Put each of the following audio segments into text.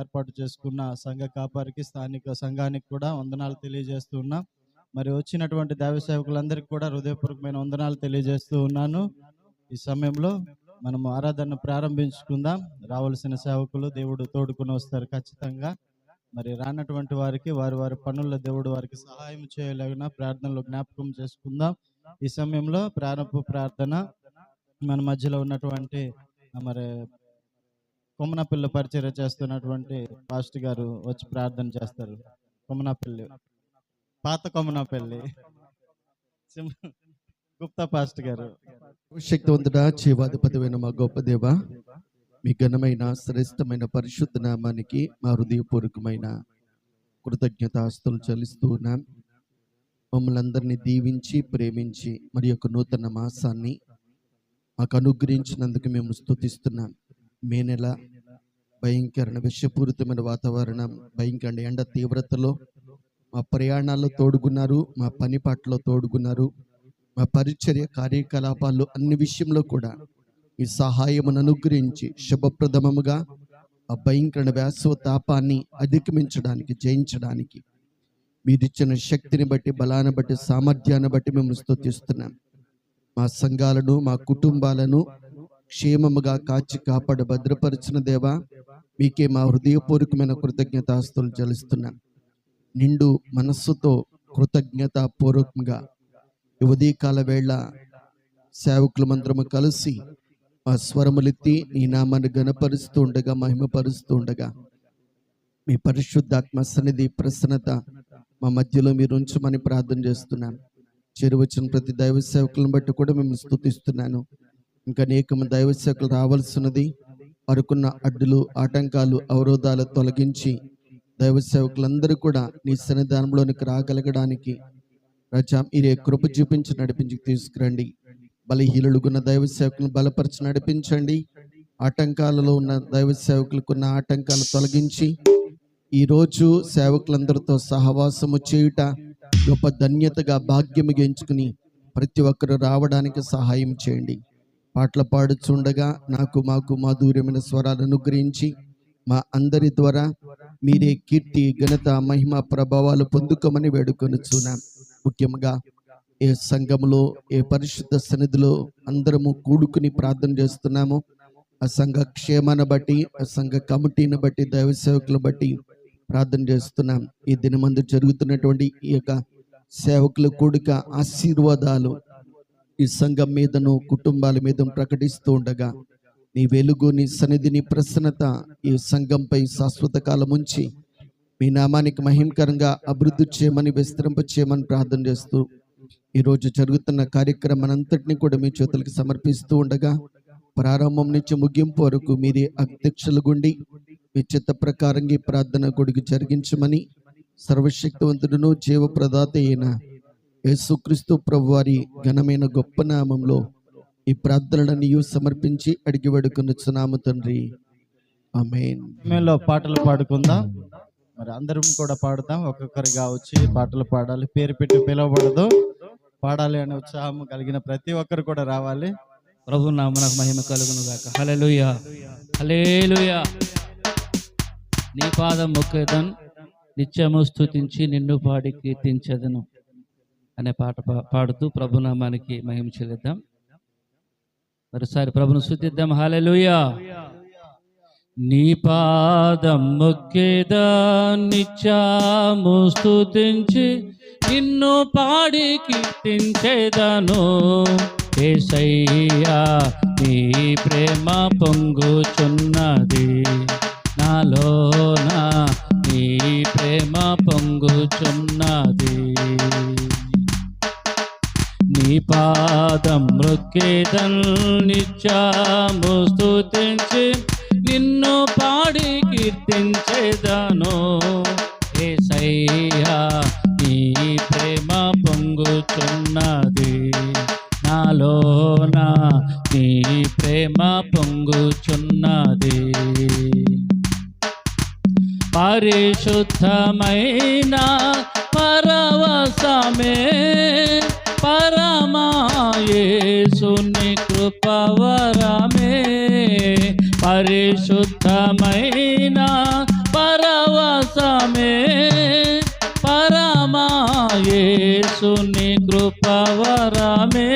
ఏర్పాటు చేసుకున్న సంఘ కాపరికి, స్థానిక సంఘానికి కూడా వందనాలు తెలియజేస్తూ ఉన్నాం. మరి వచ్చినటువంటి దైవ సేవకులందరికీ కూడా హృదయపూర్వకమైన వందనాలు తెలియజేస్తూ ఉన్నాను. ఈ సమయంలో మనము ఆరాధన ప్రారంభించుకుందాం. రావాల్సిన సేవకులు దేవుడు తోడుకుని వస్తారు ఖచ్చితంగా. మరి రానటువంటి వారికి వారి పనుల్లో దేవుడు వారికి సహాయం చేయలేగిన ప్రార్థనలో జ్ఞాపకం చేసుకుందాం. ఈ సమయంలో ప్రారంభ ప్రార్థన మన మధ్యలో ఉన్నటువంటి మరి కొమ్మనపల్లి పరిచర్య చేస్తున్నటువంటి పాస్టర్ గారు వచ్చి ప్రార్థన చేస్తారు. కొమ్మనపల్లి, పాత కొమ్మనపల్లి గుప్తా పాస్టర్ గారు. శక్తివంతుడా, జీవాధిపతివైన మా గొప్ప దేవ, మీ ఘనమైన శ్రేష్టమైన పరిశుద్ధ నామానికి మా హృదయపూర్వకమైన కృతజ్ఞతాస్తులు చెల్లిస్తూ ఉన్నాం. మమ్మల్ని అందరినీ దీవించి ప్రేమించి మరి యొక్క నూతన మాసాన్ని మాకు అనుగ్రహించినందుకు మేము స్తుతిస్తున్నాం. మే నెల భయంకరమైన విషపూరితమైన వాతావరణం, భయంకర ఎండ తీవ్రతలో మా ప్రయాణాల్లో తోడుగున్నారు, మా పని పాటలో తోడుగున్నారు, మా పరిచర్య కార్యకలాపాలు అన్ని విషయంలో కూడా ఈ సహాయమును అనుగ్రహించి శుభప్రదముగా ఆ భయంకర వేసవ తాపాన్ని అధిగమించడానికి, జయించడానికి మీరిచ్చిన శక్తిని బట్టి, బలాన్ని బట్టి, సామర్థ్యాన్ని బట్టి మేము స్తుతిస్తున్నాం. మా సంఘాలను, మా కుటుంబాలను క్షేమముగా కాచి కాపాడు భద్రపరిచిన దేవా, మీకే మా హృదయపూర్వకమైన కృతజ్ఞతాస్తులు చెల్లిస్తున్నాం. నిండు మనస్సుతో కృతజ్ఞతాపూర్వకంగా ఈ ఉదయకాల వేళ సేవకులమందరము కలిసి ఆ స్వరములెత్తి నీ నామాన్ని ఘనపరుస్తూ ఉండగా, మహిమపరుస్తూ ఉండగా మీ పరిశుద్ధాత్మ సన్నిధి ప్రసన్నత మా మధ్యలో మీరు ఉంచమని ప్రార్థన చేస్తున్నాం. చేరువచ్చిన ప్రతి దైవ సేవకులను బట్టి కూడా మేము స్తుతిస్తున్నాను. ఇంకా అనేక దైవ సేవకులు రావాల్సినది, వారుకున్న అడ్డులు, ఆటంకాలు, అవరోధాలు తొలగించి దైవ సేవకులందరూ కూడా నీ సన్నిధానంలోనికి రాగలగడానికి రాజా మీరే కృప చూపించి నడిపించి తీసుకురండి. బలహీనులుగున్న దైవ సేవకులను బలపరిచి నడిపించండి. ఆటంకాలలో ఉన్న దైవ సేవకులకున్న ఆటంకాలు తొలగించి ఈరోజు సేవకులందరితో సహవాసము చేయుట గొప్ప ధన్యతగా, భాగ్యముగా ఎంచుకుని ప్రతి ఒక్కరు రావడానికి సహాయం చేయండి. పాటలు పాడుచుండగా మాకు మాధుర్యమైన స్వరాలు అనుగ్రహించి మా అందరి ద్వారా మీరే కీర్తి, ఘనత, మహిమ, ప్రభావాలు పొందుకోమని వేడుకొనుచున్నాం. ముఖ్యంగా ఏ సంఘములో, ఏ పరిశుద్ధ సన్నిధిలో అందరము కూడుకుని ప్రార్థన చేస్తున్నాము, ఆ సంఘ క్షేమాన్ని బట్టి, ఆ సంఘ కమిటీని బట్టి, దైవ సేవకులను బట్టి ప్రార్థన చేస్తున్నాం. ఈ దినమందు జరుగుతున్నటువంటి ఈ యొక్క సేవకుల కూడిక ఆశీర్వాదాలు ఈ సంఘం మీదను, కుటుంబాల మీద ప్రకటిస్తూ ఉండగా నీ వెలుగు, నీ సన్నిధి, నీ ప్రసన్నత ఈ సంఘంపై శాశ్వత కాలం ఉంచి మీ నామానికి మహిమకరంగా అభివృద్ధి చేయమని, విస్తరింప చేయమని ప్రార్థన చేస్తూ ఈరోజు జరుగుతున్న కార్యక్రమం అంతటినీ కూడా మీ చేతులకు సమర్పిస్తూ ఉండగా ప్రారంభం నుంచి ముగింపు వరకు మీరే అధ్యక్షులు గుండి మీ చిత్త ప్రకారంగా ఈ ప్రార్థన కొడుకు జరిగించమని సర్వశక్తివంతుడును జీవప్రదాత అయిన యేసుక్రీస్తు ప్రభు వారి ఘనమైన గొప్ప నామంలో ఈ ప్రార్థనలను సమర్పించి అడిగి వేడుకొనుచున్నాము తండ్రి, ఆమేన్. మేలో పాటలు పాడుకుందాం. మరి అందరం కూడా పాడుతాం. ఒక్కొక్కరిగా వచ్చి పాటలు పాడాలి. పేరు పెట్టి పిలవబడదు. పాడాలి అనే ఉత్సాహం కలిగిన ప్రతి ఒక్కరు కూడా రావాలి. ప్రభు నామమునకు మహిమ కలుగును గాక. హల్లెలూయా, హల్లెలూయా. నీ పాదం మొక్కేదను, నిత్యము స్తుతించి నిన్ను పాడి కీర్తించెదను అనే పాట పాడుతూ ప్రభు నామానికి మహిమ చెల్లిద్దాం. మరోసారి ప్రభును స్తుతిద్దాం. హల్లెలూయా. నీ పాదం మొక్కేదా, నిత్యము స్తుతించి నిన్ను పాడి కీర్తించెదను. యేసయ్యా నీ ప్రేమ పొంగుచున్నది నాలోన, నీ ప్రేమ పొంగుచున్నది. నీ పాదం మొక్కేదన్, నిత్యము స్తుతించి నిన్ను పాడి కీర్తించెదను. యేసయ్యా నీ ప్రేమ పొంగుచున్నది నాలోన, నీ ప్రేమ పొంగుచున్నది. పరిశుద్ధమైన పరవశమే, పరమా యేసుని కృపవరమే. పరిశుద్ధమైన కృపవరమే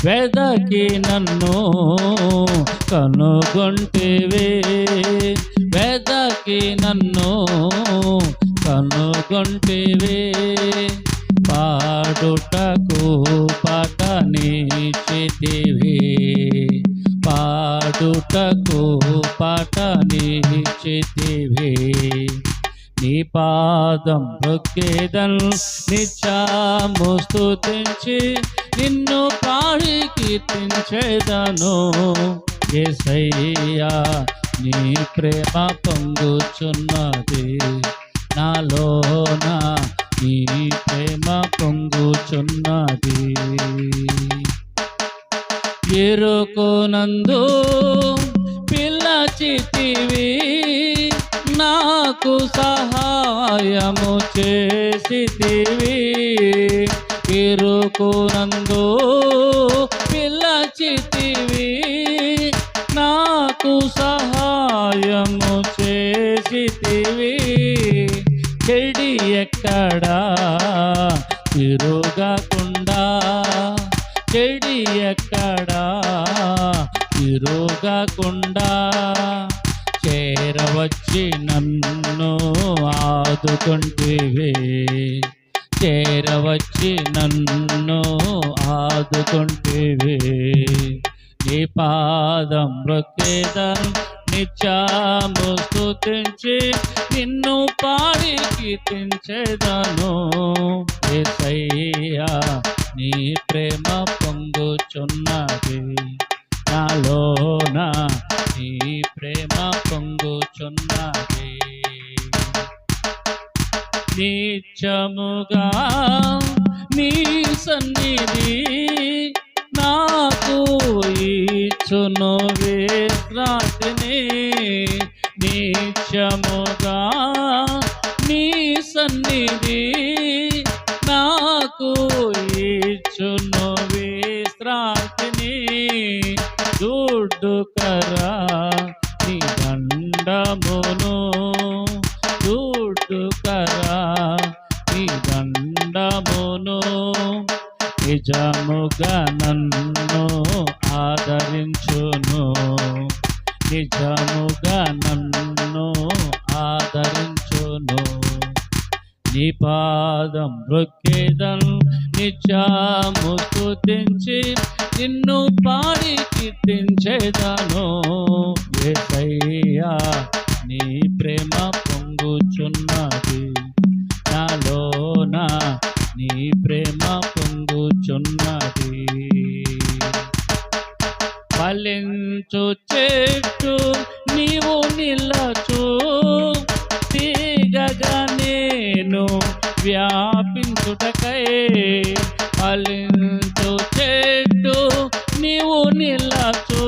వెదకి నన్ను కనుగొంటివే, వెదకి నన్ను కనుగొంటివే. పాడుటకు పాటనిచ్చితివి, పాడుటకు పాటనిచ్చితివి. నీ పాదం మొక్కేదన్ నిత్యము స్తుతించి నిన్ను పాడి కీర్తించేదను. యేసయ్యా నీ ప్రేమ పొంగుచున్నది నాలోన, నీ ప్రేమ పొంగుచున్నది. ఎరుకునందు పిలచితివి, నాకు సహాయము చేసితివి. ఎరుకునందు పిలచితివి, నాకు సహాయము చేసితివి. చెడి ఎక్కడా తిరుగకుండా, చెడి ఎక్కడా తిరుగకుండా చేరవచ్చి నన్ను ఆదుకొంటివి, చేరవచ్చి నన్ను ఆదుకొంటివి. నీ పాదం మొక్కేదన్ నిత్యము స్తుతించి నిన్ను పాడి కీర్తించెదను. యేసయ్యా నీ ప్రేమ పొంగుచున్నది నాలోన, నీ ప్రేమ పొంగుచున్నది. నిత్యముగా నీ సన్నిధి నాకు ఇచ్చును విశ్రాంతిని. నిత్యముగా నీ సన్నిధి నాకు ఇచ్చును విశ్రాంతిని. చూడుకరా నీ దండమును, చూడుకరా నీ దండమును. నిజముగా నన్ను ఆదరించును, నిజముగా నన్ను ఆదరించును. నీ పాదం మొక్కేదన్ నిత్యము స్తుతించి నిన్ను పాడి కీర్తించెదను. యేసయ్యా నీ ప్రేమ పొంగుచున్నది నాలోన, నీ ప్రేమ పొంగుచున్నది. ఫలించు చెట్టు నీవు నిలచు, తీగగా నేను వ్యాపించుటకై. ఫలించు చెట్టు నీవు నిలచు,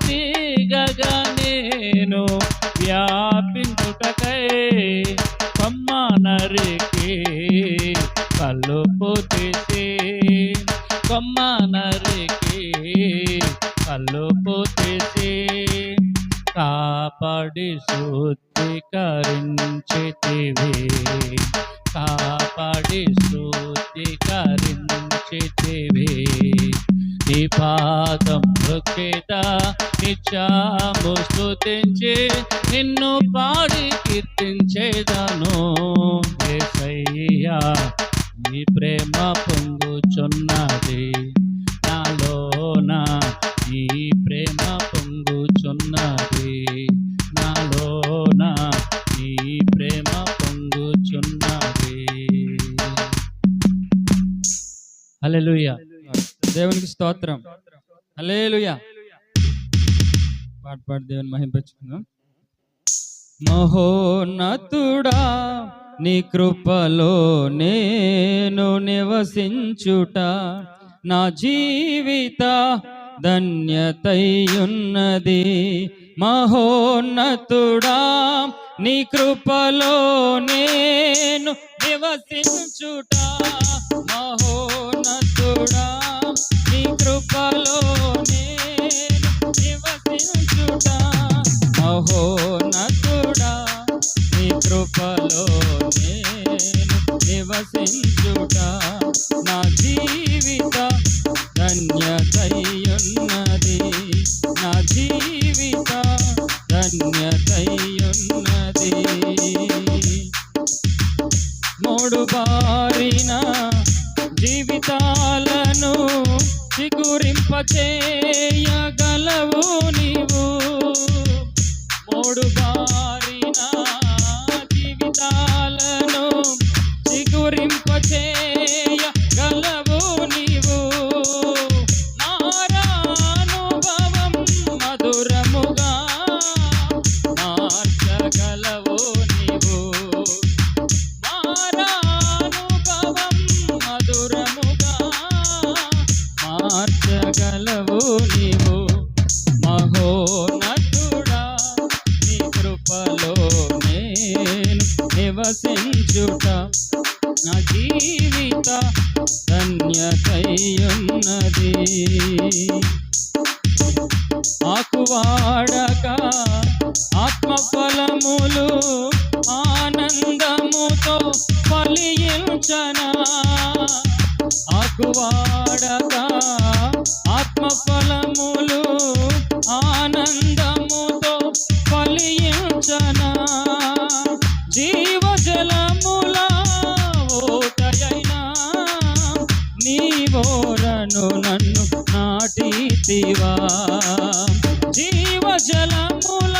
తీగగా నేను వ్యాపించుటకై. కొమ్మ నరికి కలుపు తీసి, కొమ్మ నరికి కలుపు తీసి కాపాడి శుద్ధీకరించితివి, కాపాడి శుద్ధీకరించితివి. నీ పాదం మొక్కేదా నిత్యము స్తుతించి నిన్ను పాడి కీర్తించెదను. యేసయ్యా నీ ప్రేమ పొంగుచున్నది నాలోన, నీ ప్రేమ పొంగుచున్నది నాలోన, నీ ప్రేమ పొంగుచున్నది. హల్లెలూయా. దేవునికి స్తోత్రం. హల్లెలూయా. పాట పాడి దేవుని మహింపరుచుకుందాం. మహోన్నతుడా నీ కృపలో నేను నివసించుట నా జీవిత ధన్యతయున్నది. మహోన్నతుడా నీ కృపలో నేను నివసించుట, మహోన్నతుడా నీ కృపలో నేను నివసించుట, మహోన్నతుడా నీ కృపలో నేను నివసించుట. నా జీవిత ధన్యతయున్నది, నా జీవిత ధన్యతయున్నది. మూడు బారిన జీవితాలను చిగురింపచేయగలవు నీవు, మూడు బారిన జీవితాలను చిగురింపచేయగలవు నీవు. నారానుభవం మధురముగా మార్చగలవు నీవు, నారానుభవం మధురముగా మార్చగలవు నీవు. మహోన్నతుడా నీ కృపలో నేను నివసించుట నా జీవిత ధన్యతయున్నది. ఆకువాడక ఆత్మఫలములు ఆనందముతో ఫలించనా, ఆకువాడక ఆత్మఫలములు ఆనందముతో ఫలించనా. జీవజలముల ఓటయైన నీవోరను నన్ను నాటితివా, జీవజలముల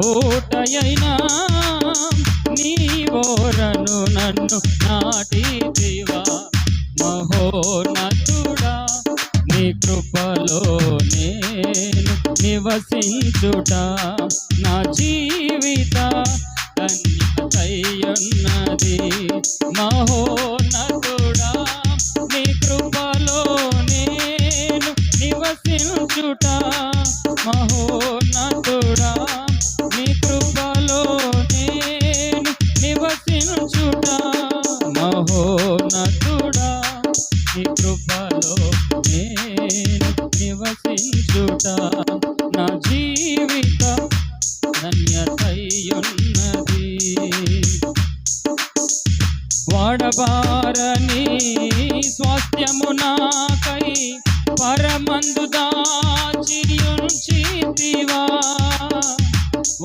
ఓటయైన నీవోరను నన్ను నాటితివా. మహోన్నతుడా నీ కృపలో నేను నివసించుట నా జీవిత ధన్యతయున్నది. మహోన్నతుడా నీ కృపలో నేను నివసించుట, మహోన్నతుడా నీ కృపలో నేను నివసించుట, మహోన్నతుడా నీ కృపలో నేను నివసించుట నా జీవిత ధన్యతయున్నది. వాడబారని స్వాస్థ్యము నాకై పరమందు దాచి ఉంచితివా,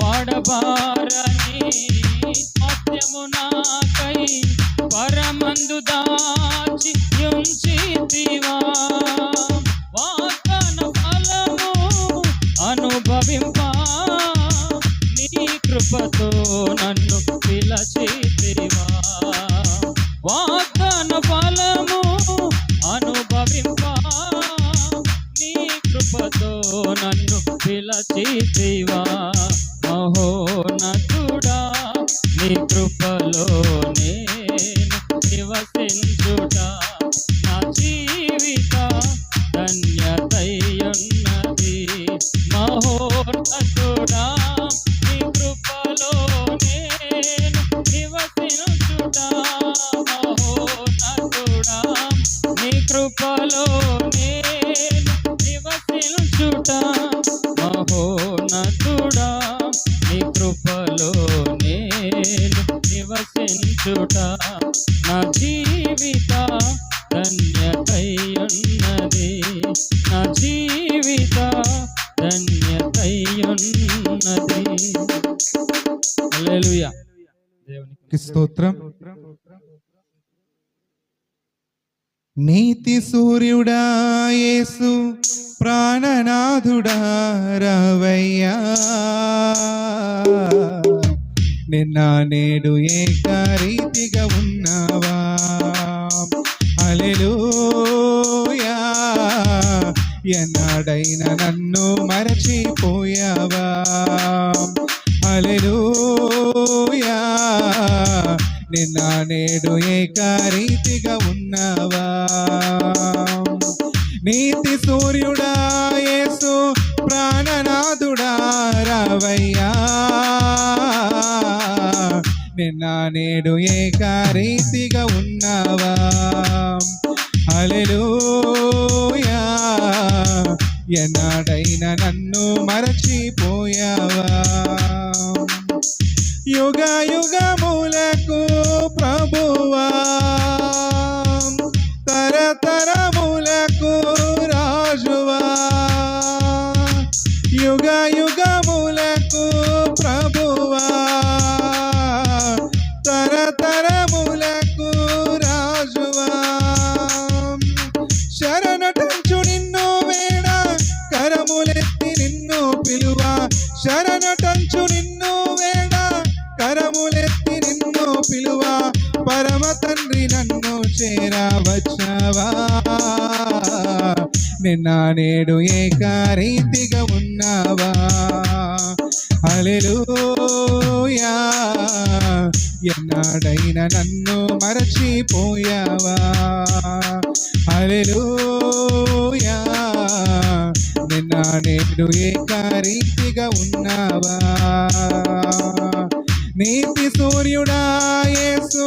వాడబారని స్వాస్థ్యము నాకై పరమందు దాచి ఉంచితివా. వాగ్దాన ఫలము అనుభవింప నీ కృపతో నన్ను పిలచితివా, వాగ్దాన ఫలము అనుభవింప నీ కృపతో నన్ను పిలచితివా. మహోన్నతుడా నీ కృపలో నేను నివసించుట నా జీవిత ధన్యతయున్నది. మహోన్నతుడా నీ కృపలో నేను నివసించుట, మహోన్నతుడా నీ కృపలో నేను నివసించుట, మహోన్నతుడా నీ కృపలో నేను నివసించుట నా జీవిత ధన్యతయున్నది, నా జీవిత ధన్యతయున్నది. హల్లెలూయా. దేవునికి స్తోత్రం. నీతి సూర్యుడా యేసు ప్రాణనాథుడా రావయ్యా, నిన్న నేడు ఏకరీతిగా ఉన్నావా. హల్లెలూయా. ఎన్నాడైనా నన్ను మరచిపోయావా. హల్లెలూయా. నిన్న నేడు ఏకరీతిగా ఉన్నావా. నీతి సూర్యుడా యేసు ప్రాణనాథుడా రావయ్యా, నిన్న నేడు ఏకరీతిగా ఉన్నావా. హల్లెలూయా. ఎన్నాడైనా నన్ను మరచిపోయావా. యుగ యుగములకు ప్రభువా పిలువ పరమ తండ్రి నన్ను చేరవచ్చావా నిన్న నేడు ఏకరీతిగా ఉన్నావా హల్లెలూయా ఎన్నాడైనా నన్ను మరచిపోయావా హల్లెలూయా నిన్న నేడు ఏకరీతిగా ఉన్నావా నీతి సూర్యుడా యేసు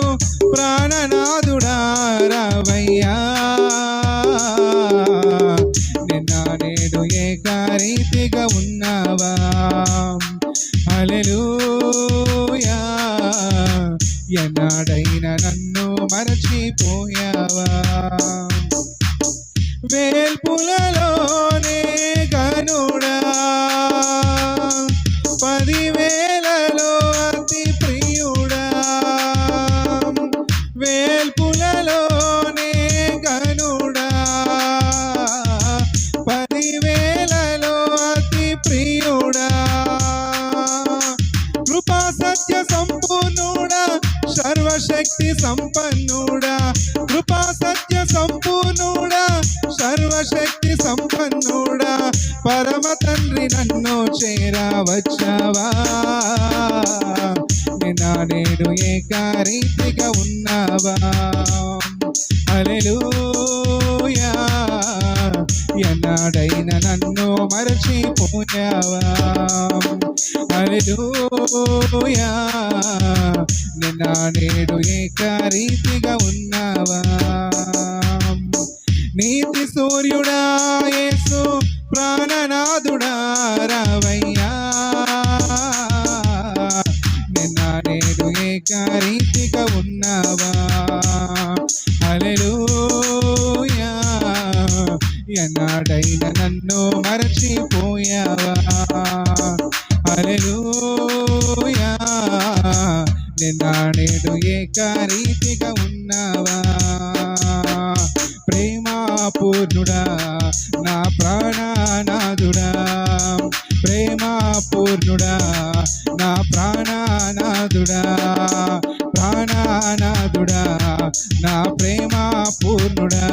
ప్రాణనాథుడా రావయ్యా నిన్న నేడు ఏకరీతిగా ఉన్నావా హల్లెలూయా ఎన్నాడైనా నన్ను మరచిపోయావా వేల్పులలోనే గనుడా 10,000లో అతి ప్రియుడా వేల్పులలోనే గనుడా 10,000లో అతి ప్రియుడా కృపా సత్య సంపూర్ణుడా సర్వశక్తి సంపన్నుడా కృపా సత్య సంపూర్ణుడా సర్వశక్తి సంపన్నుడా పరమ తండ్రి నన్ను చేరవచ్చావా నిన్న నేడు ఏకరీతిగా ఉన్నావా హల్లెలూయా ఎన్నాడైనా నన్ను మరచిపోయావా హల్లెలూయా నిన్న నేడు ఏకరీతిగా ఉన్నావా నీతి సూర్యుడా యేసు ప్రాణనాథుడా రావయ్యా నిన్న నేడు ఏకరీతిగా ఉన్నావా హల్లెలూయా ఎన్నాడైనా నన్ను మరచిపోయావా హల్లెలూయా నిన్న నేడు ఏకరీతిగా ఉన్నావా ప్రేమ పూర్ణుడా నా ప్రాణనాథుడా ప్రేమ పూర్ణుడా నా ప్రాణనాథుడా ప్రాణనాథుడా నా ప్రేమ పూర్ణుడా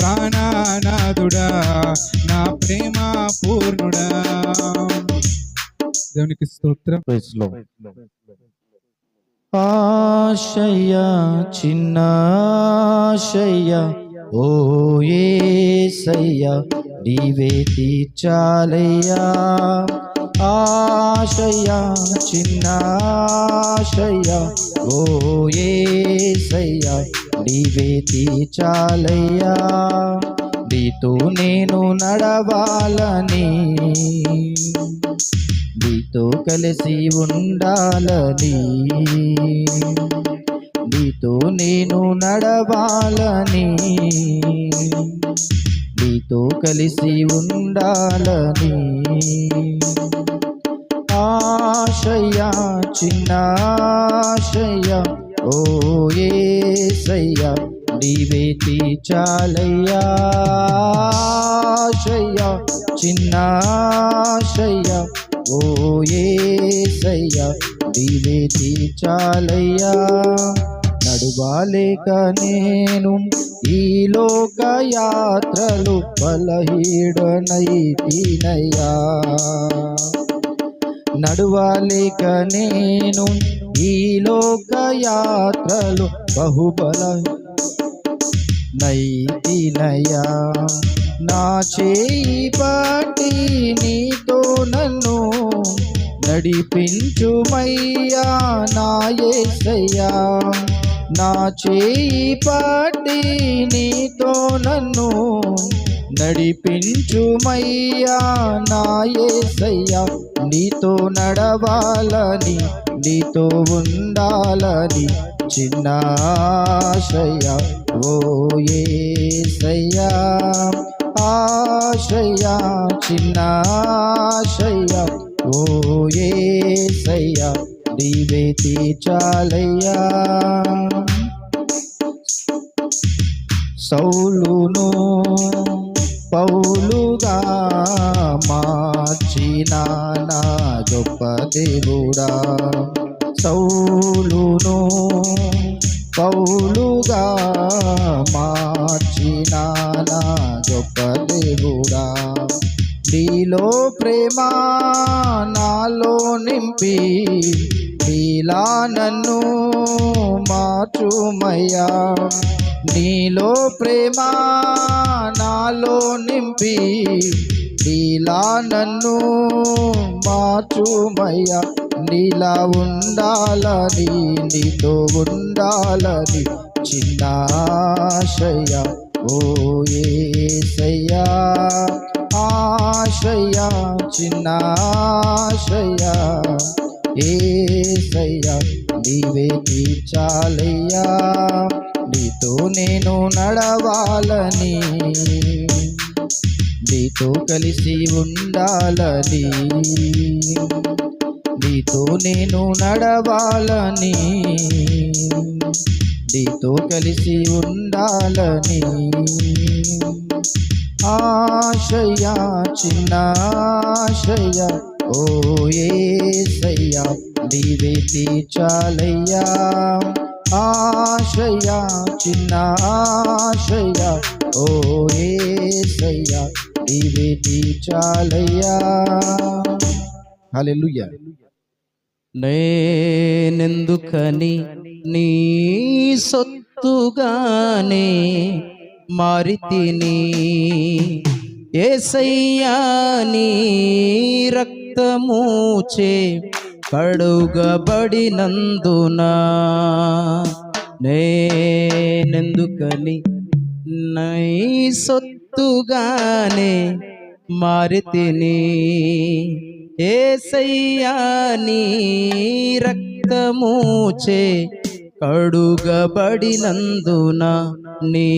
ప్రాణనాథుడా నా ప్రేమ పూర్ణుడా దేవునికి స్తోత్రం ఆశయ చిన్న ఆశయ ఓ యేసయ్య నీవే తీర్చాలయ్యా ఆశయ చిన్న ఆశయ ఓ యేసయ్య నీవే తీర్చాలయ్యా నీతో నేను నడవాలని నీతో కలిసి ఉండాలని నీతో నేను నడవాలని నీతో కలిసి ఉండాలని ఆశయ చిన్న ఆశయ ఓ యేసయ్య నీవే తీర్చాలయ్యా ఆశయ చిన్న ఆశయ ఓ యేసయ్య నీవే తీర్చాలయ్యా నడువాలేక నేను ఈ లోక యాత్రలు బలహీనైతినయ్యా నడువాలేక నేను ఈ లోక యాత్రలు బహుబలహీనయ్యా నా చేయి పట్టి నీతో నన్ను నడిపించుమయ్యా నా యేసయ్యా నా చేయి పట్టి నీతో నన్ను నడిపించుమయ్యా నా యేసయ్యా నీతో నడవాలని నీతో ఉండాలని చిన్న ఆశయ ఓ యేసయ్యా ఆశయ చిన్న ఆశయ ఓ యేసయ్య నీవే తీర్చాలయ్యా సౌలును పౌలుగా మార్చిన నా గొప్ప దేవుడా సౌలును పౌలుగా మార్చిన నా గొప్ప దేవుడా, నీలో ప్రేమ నాలో నింపి నీలా నన్ను మార్చుమయ్యా. నీలో ప్రేమ నాలో నింపి నీలా నన్ను మార్చుమయ్యా. నీలా ఉండాలని నీతో ఉండాలని చిన్న ఆశయ ఓ యేసయ్యా, ఆశయ చిన్న ఆశయ యేసయ్యా, నీవే తీర్చాలయ్యా. నీతో నేను నడవాలని, నీతో కలిసి ఉండాలని, నీతో నేను నడవాలని, నీతో కలిసి ఉండాలని ఆశయ చిన్న ఆశయ ఓ యేసయ్యా, నీవే తీర్చాలయ్యా. ఆశయ చిన్న ఆశయ ఓ యేసయ్యా, నీవే తీర్చాలయ్యా. హల్లెలూయా. నేనెందుకని నీ సొత్తుగానే మారితిని, యేసయ్యా నీ రక్తముచే కడుగబడినందున, నేనెందుకని నీ సొత్తుగానే మారితిని, యేసయ్యా నీ రక్తముచే కడుగబడినందున, నీ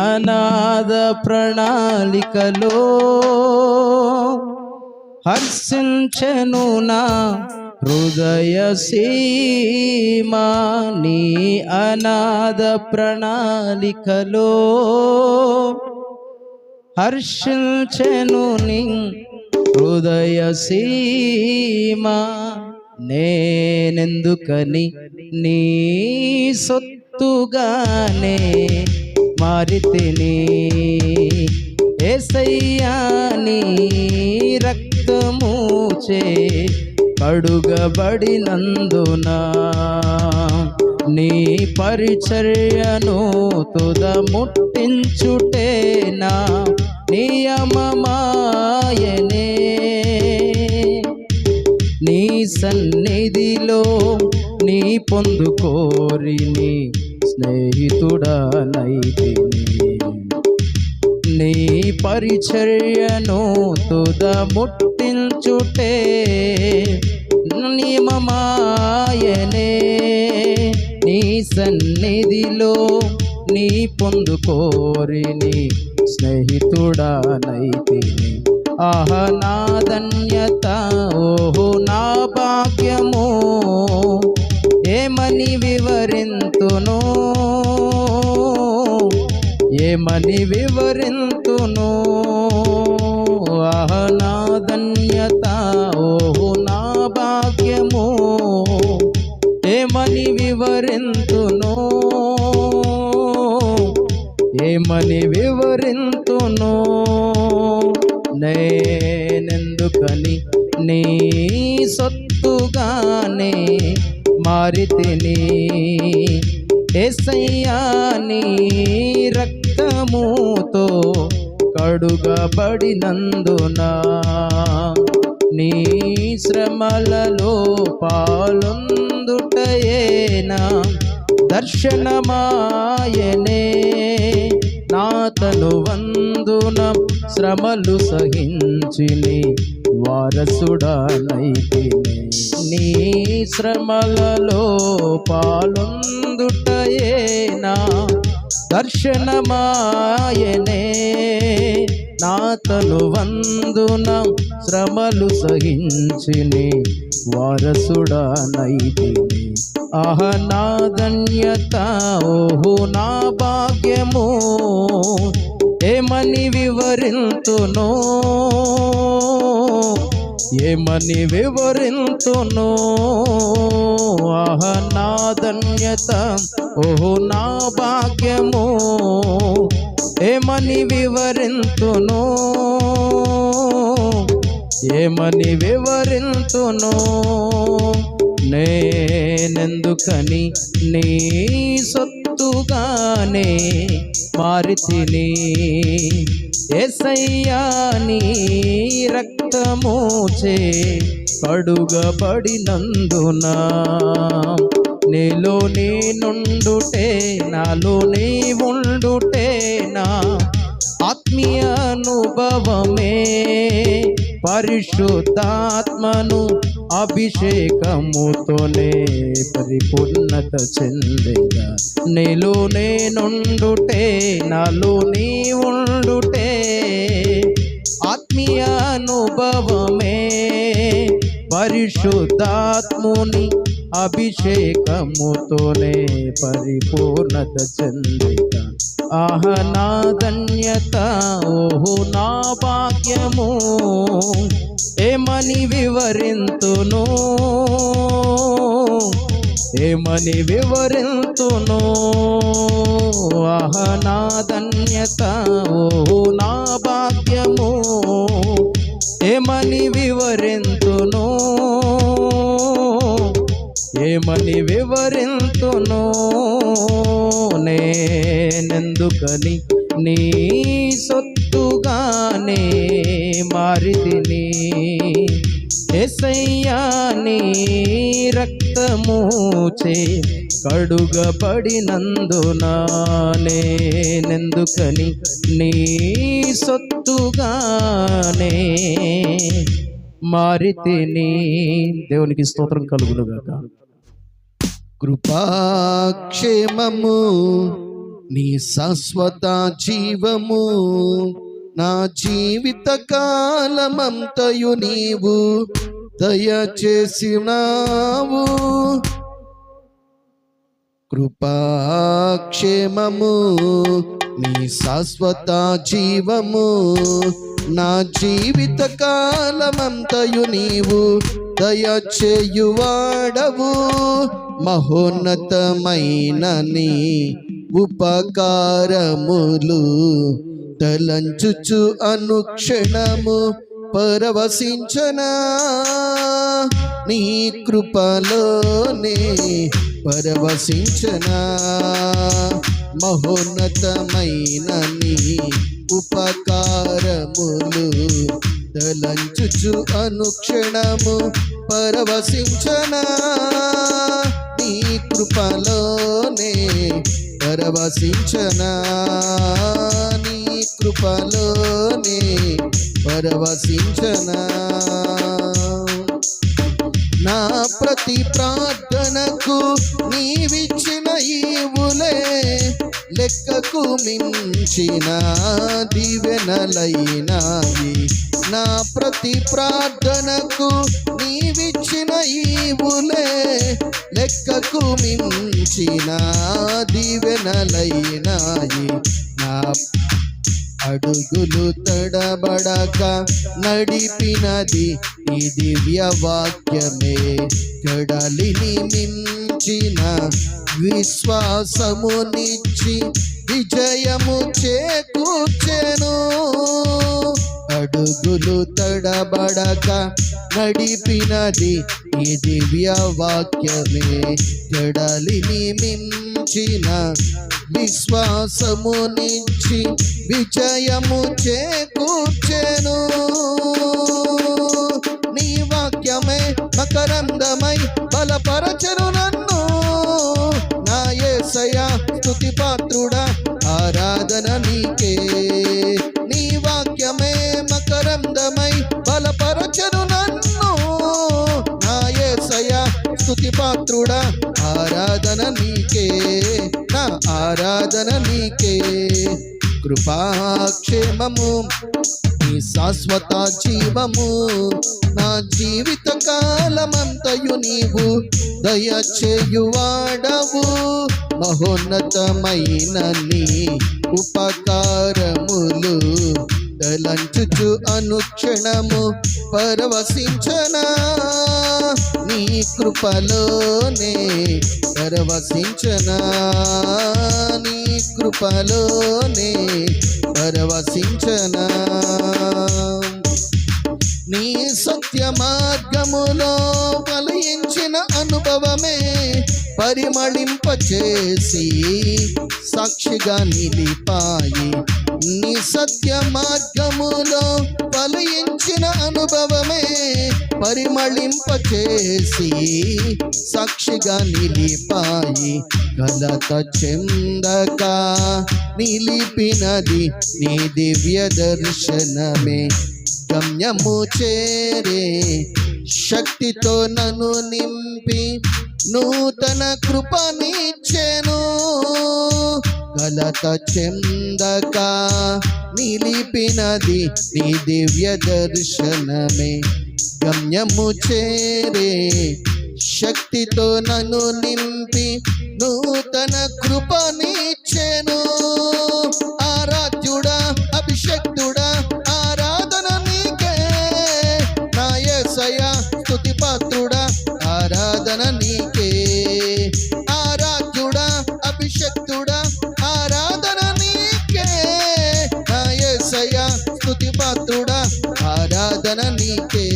అనాథ ప్రణాళికలో హర్షించెను నా హృదయ సీమా. నీ అనాథ ప్రణాళికలో హర్షించెను నీ హృదయ సీమా. నేనెందుకని నీ సొత్తుగానే మారితిని, యేసయ్యా నీ రక్తముచే కడుగబడినందున, నీ పరిచర్యను తుద ముట్టించుటే నా నియమమాయనే. నీ సన్నిధిలో నీ పొందుకోరి నీ స్నేహితుడనైతిని, నీ పరిచర్యను తుద ముట్టించుటే నియమమాయనే. నీ సన్నిధిలో నీ పొందుకోరి నీ స్నేహితుడనైతిని. ఆహ నా ధన్యత, ఓహో నా భాగ్యము, ఏమని వివరింతును, ఏమని వివరింతును. ఆహ నా ధన్యత, ఓహో నా భాగ్యము, ఏమని వివరింతును, ఏమని వివరింతును. నేనెందుకని నీ సొత్తుగానే మారితిని, యేసయ్యా నీ రక్తముతో కడుగబడినందున, నీ శ్రమలలో పాలొందుటయేనా దర్శనమాయనే. నా తనువందున శ్రమలు సహించిని వారసుడనైతిని, నీ శ్రమలలో పాలొందుటయేనా దర్శనమాయనే. నా తనువందున శ్రమలు సహించిని వారసుడనైతిని. ఆహ నా ధన్యత, ఓహో నా భాగ్యము, ఏమని వివరింతును, ఏమని వివరింతును ఆహ నా ధన్యత ఓహో నా భాగ్యము ఏమని వివరింతును ఏమని వివరింతును నేనెందుకని నీ సొత్తుగానే మారితిని యేసయ్యా నీ రక్తముచే కడుగబడినందున నీలో నీ నుండుటే నాలో నీ ఉండుటే నా ఆత్మీయ అనుభవమే పరిశుద్ధాత్మను అభిషేకముతోనే పరిపూర్ణత చెందేగా నీలో నేనుండుటే నాలో నీ ఉండుటే ఆత్మీయ అనుభవమే పరిశుద్ధాత్ముని అభిషేకముతోనే పరిపూర్ణత చెందేగా ఆహ నా ధన్యత ఓహో నా భాగ్యము ఏమని వివరింతును ఏమని వివరింతును ఆహ నా ధన్యత ఓహో నా భాగ్యము ఏమని వివరింతును ఏమని వివరింతును నేనెందుకని నీ సొత్తుగానే మారితిని యేసయ్యా నీ రక్తముచే కడుగబడినందున నేనెందుకని నీ సొత్తుగానే మారితిని. దేవునికి స్తోత్రం కలుగునుగాక. కృపాక్షేమము నీ శాశ్వత జీవము నా జీవిత కాలమంతయు నీవు దయచేసినావు. కృపాక్షేమము నీ శాశ్వత జీవము నా జీవిత కాలమంతయు నీవు దయచేయువాడవు. మహోన్నతమైన నీ ఉపకారములు తలంచుచు అనుక్షణము పరవశించనా నీ కృపలోనే పరవశించనా. మహోన్నతమైన నీ ఉపకారములు తలంచుచు అనుక్షణము పరవశించనా నీ కృపలోనే పరవశించనా నీ కృపలోనే పరవశించనా. నా ప్రతి ప్రార్థనకు నీవిచ్చిన ఈవులే లెక్కకు మించిన దీవెనలైనాయి. నా ప్రతి ప్రార్థనకు నీవిచ్చిన ఈవులే లెక్కకు మించిన దీవెనలైనాయి. నా అడుగులు తడబడక నడిపినది ఈ దివ్య వాక్యమే. కడలిని మించిన విశ్వాసమునిచ్చి విజయము చేకూర్చెను. అడుగులు తడబడక నడిపినది ఈ దివ్య వాక్యమే. కడలిని మించిన విశ్వాసమునిచ్చి విజయము చేకూర్చెను. నీ వాక్యమే మకరందమై బలపరచెను నన్ను. నా యేసయ్యా స్తుతి పాత్రుడా ఆరాధన నీకే. నీ వాక్యమే మకరందమై బలపరచెను నన్ను. నా యేసయ్యా స్తుతి పాత్రుడా ఆరాధన నీకే. నా ఆరాధన నీకే. కృపాక్షేమము నీ శాశ్వత జీవము నా జీవిత కాలమంతయు నీవు దయచేయువాడవు. మహోన్నతమైన నీ ఉపకారములు తలంచుచు అనుక్షణము పరవశించనా, నీ కృపలోనే పరవశించనా, నీ కృపలోనే పరవశించనా. నీ సత్య మార్గములో ఫలించిన అనుభవమే పరిమళింపచేసి సాక్షిగా నిలిపాయి. నీ సత్య మార్గములో ఫలించిన అనుభవమే పరిమళింపచేసి సాక్షిగా నిలిపాయి. కలత చెందక నిలిపినది నీ దివ్య దర్శనమే. గమ్యము చేరే శక్తితో నన్ను నింపి నూతన కృపనిచ్చెను. కలత చెందక నిలిపినది నీ దివ్య దర్శనమే. గమ్యము చేరే శక్తితో నన్ను నింపి నూతన కృపనిచ్చెను. ఆరాధ్యుడా, అభిషక్తుడా, ఆరాధన నీకే నా యేసయ్యా. స్తుతి పాత్రుడా, ఆరాధన నీకే. ఆరాధ్యుడా, అభిషక్తుడా, ఆరాధన నీకే నా యేసయ్యా. స్తుతి పాత్రుడా, ఆరాధన నీకే,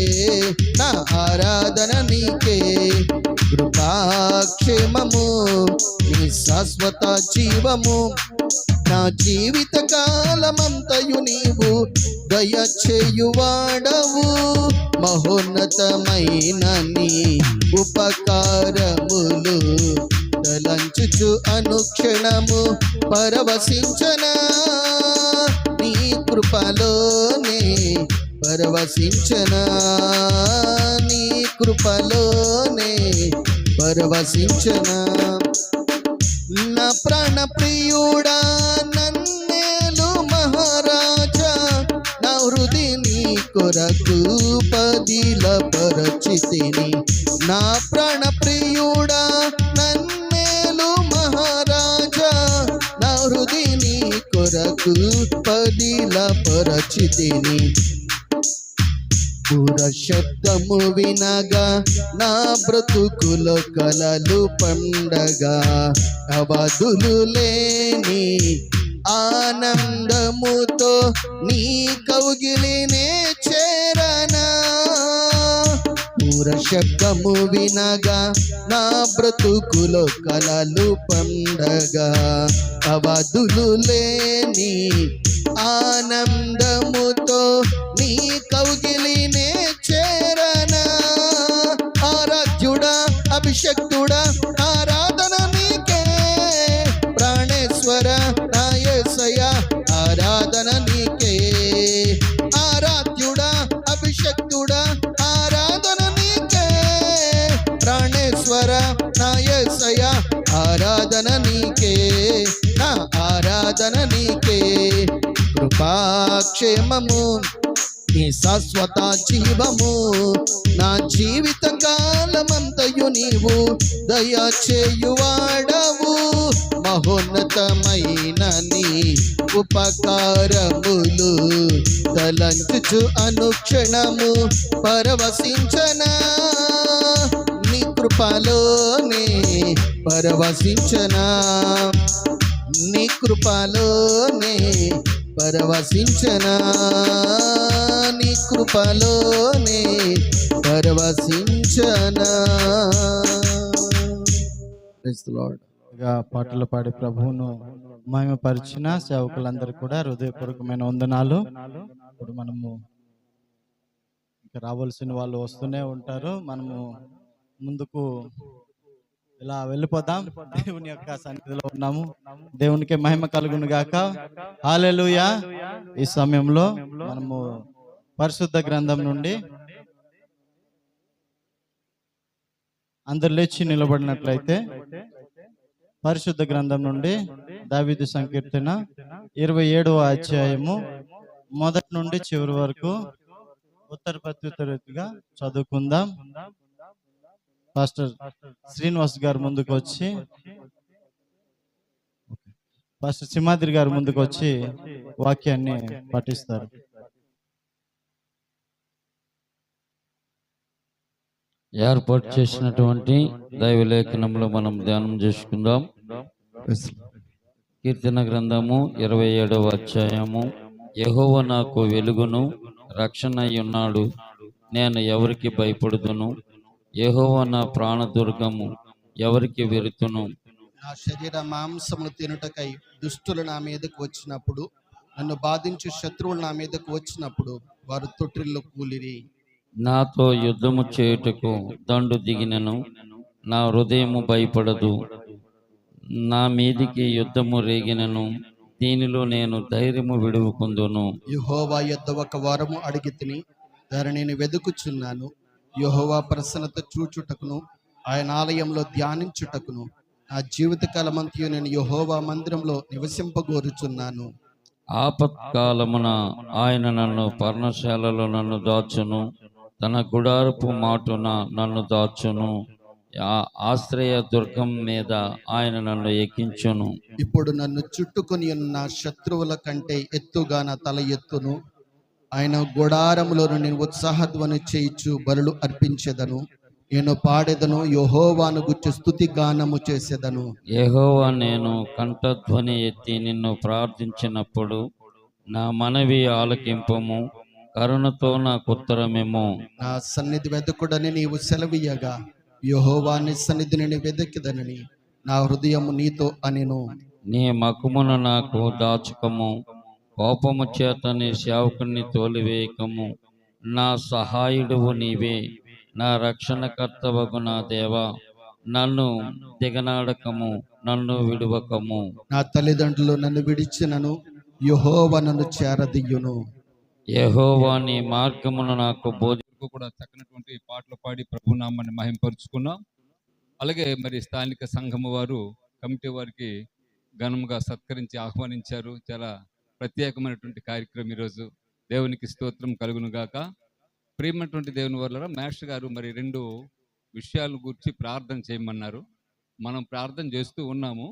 నా ఆరాధన నీకే. కృపాక్షేమము నీ శాశ్వత జీవము, నా జీవిత కాలమంతయు నీవు దయచేయువాడవు. మహోన్నతమైన నీ ఉపకారములు తలంచుచు అనుక్షణము పరవశించనా, నీ కృపలోనే పరవశించనా, నీ కృపలోనే పరవశించనా. నా ప్రాణ ప్రియుడా, నన్నేలు మహారాజా, నా హృది నీ కొరకు పదిలపరచితిని. నా ప్రాణ ప్రియుడా, నన్నేలు మహారాజా, నా హృది నీ కొరకు పదిలపరచితిని. పుర శబ్దము వినగా నా బ్రతుకులో కలలు పండగా, అవధులు లేని ఆనందముతో నీ కౌగిలినే చేరనా. పుర శబ్దము వినగా నా బ్రతుకులో కలలు పండగా, అవధులు లేని ఆనందముతో నీ కౌగిలినే చేరనా. ఆరాధ్యుడా, అభిషక్తుడా, ఆరాధన నీకే. ప్రాణేశ్వర నా యేసయ్యా, ఆరాధన నీకే. ఆరాధ్యుడా, అభిషక్తుడా, ఆరాధన నీకే. ప్రాణేశ్వర నా యేసయ్యా, ఆరాధన నీకే, నా ఆరాధన నీకే. కృపాక్షేమము నీ శాశ్వత జీవము, నా జీవిత కాలమంతయు నీవు దయచేయువాడవు. మహోన్నతమైన నీ ఉపకారములు తలంచుచు అనుక్షణము పరవశించనా, నీ కృపలోనే పరవశించనా, నీ కృపలోనే పరవశించనా, నీ కృపలోనే పరవశించనా. Praise the lord. పాటలు పాడి ప్రభువును మహిమపరిచిన సేవకులందరికీ కూడా హృదయపూర్వకమైన వందనాలు. ఇప్పుడు మనము ఇంకా రావాల్సిన వాళ్ళు వస్తూనే ఉంటారు. మనము ముందుకు ఇలా వెళ్ళిపోదాం. దేవుని యొక్క సన్నిధిలో ఉన్నాము. దేవునికి మహిమ కలుగును గాక. హల్లెలూయా. ఈ సమయంలో మనము పరిశుద్ధ గ్రంథం నుండి అందరు లేచి నిలబడినట్లయితే పరిశుద్ధ గ్రంథం నుండి దావీదు సంకీర్తన 27వ అధ్యాయము మొదటి నుండి చివరి వరకు ఉత్తర ప్రత్యుత్తరీతిగా చదువుకుందాం. పాస్టర్ శ్రీనివాస్ గారు ముందుకు వచ్చి, పాస్టర్ సింహాద్రి గారు ముందుకు వచ్చి వాక్యాన్ని పఠిస్తారు. ఏర్పాటు చేసినటువంటి దైవ లేఖనంలో మనం ధ్యానం చేసుకుందాం. కీర్తన గ్రంథము 27వ అధ్యాయము. యెహోవా నాకు వెలుగును రక్షణ అయ్యున్నాడు, నేను ఎవరికి భయపడుదును? యెహోవా నా ప్రాణదుర్గము, ఎవరికి వెరుతును? నా శరీర మాంసమును తినుటకై దుష్టులు నా మీదకు వచ్చినప్పుడు, నన్ను బాధించు శత్రువులు నా మీదకు వచ్చినప్పుడు, వారు తొట్టిల్లో కూలిరి. నాతో యుద్ధము చేయుటకు దండు దిగినను, నా హృదయము భయపడదు. నా మీదికి యుద్ధము రేగినను, దీనిలో నేను ధైర్యము విడువకుందును. యెహోవా యొద్ద ఒక వరము అడిగి తిని దాన్ని నేను వెదుకుచున్నాను. యెహోవా ప్రసన్నత చూచుటకును ఆయన ఆలయంలో ధ్యానించుటకును నా జీవితకాలమంతయు నేను యెహోవా మందిరంలో నివసింపగోరుచున్నాను. ఆపత్కాలమున ఆయన నన్ను పర్ణశాలలో నన్ను దాచును, తన గుడారపు మాటున నన్ను దాచును. ఆశ్రయ దుర్గం మీద ఆయన నన్ను ఎక్కించును. ఇప్పుడు నన్ను చుట్టుకొని ఉన్న శత్రువుల కంటే ఎత్తుగా నా తల ఎత్తును. ఆయన గుడారములో నేను ఉత్సాహధ్వని చేయిచు బలులు అర్పించెదను. నేను పాడెదను, యెహోవాను గుర్చి స్తుతి గానము చేసేదను. యెహోవా, నేను కంఠధ్వని ఎత్తి నిన్ను ప్రార్థించినప్పుడు నా మనవి ఆలకింపము, కరుణతో నాకు ఉత్తరమేమో. నా సన్నిధి వెదకుడని నీవు సెలవీయగా, యెహోవా నీ సన్నిధిని నేను వెదకిదనని నా హృదయము నీతో అనెను. నీ మకుమును నాకు దాచుకము, కోపము చేత నీ సేవకుని తోలివేయకము. నా సహాయుడువు నీవే, నా రక్షణకర్తవగు నా దేవా, నన్ను దిగనాడకము, నన్ను విడువకము. నా తల్లిదండ్రులు నన్ను విడిచినను, యెహోవా నన్ను చేరదీయును. యెహోవా నీ మార్గమును నాకు కూడా చక్కనటువంటి పాటలు పాడి ప్రభు నామాన్ని మహింపరుచుకున్నాం. అలాగే మరి స్థానిక సంఘము వారు కమిటీ వారికి ఘనముగా సత్కరించి ఆహ్వానించారు. చాలా ప్రత్యేకమైనటువంటి కార్యక్రమం ఈరోజు. దేవునికి స్తోత్రం కలుగును గాక. ప్రియమైనటువంటి దేవుని వల్ల మాస్టర్ గారు మరి 2 విషయాల గురించి ప్రార్థన చేయమన్నారు. మనం ప్రార్థన చేస్తూ ఉన్నాము.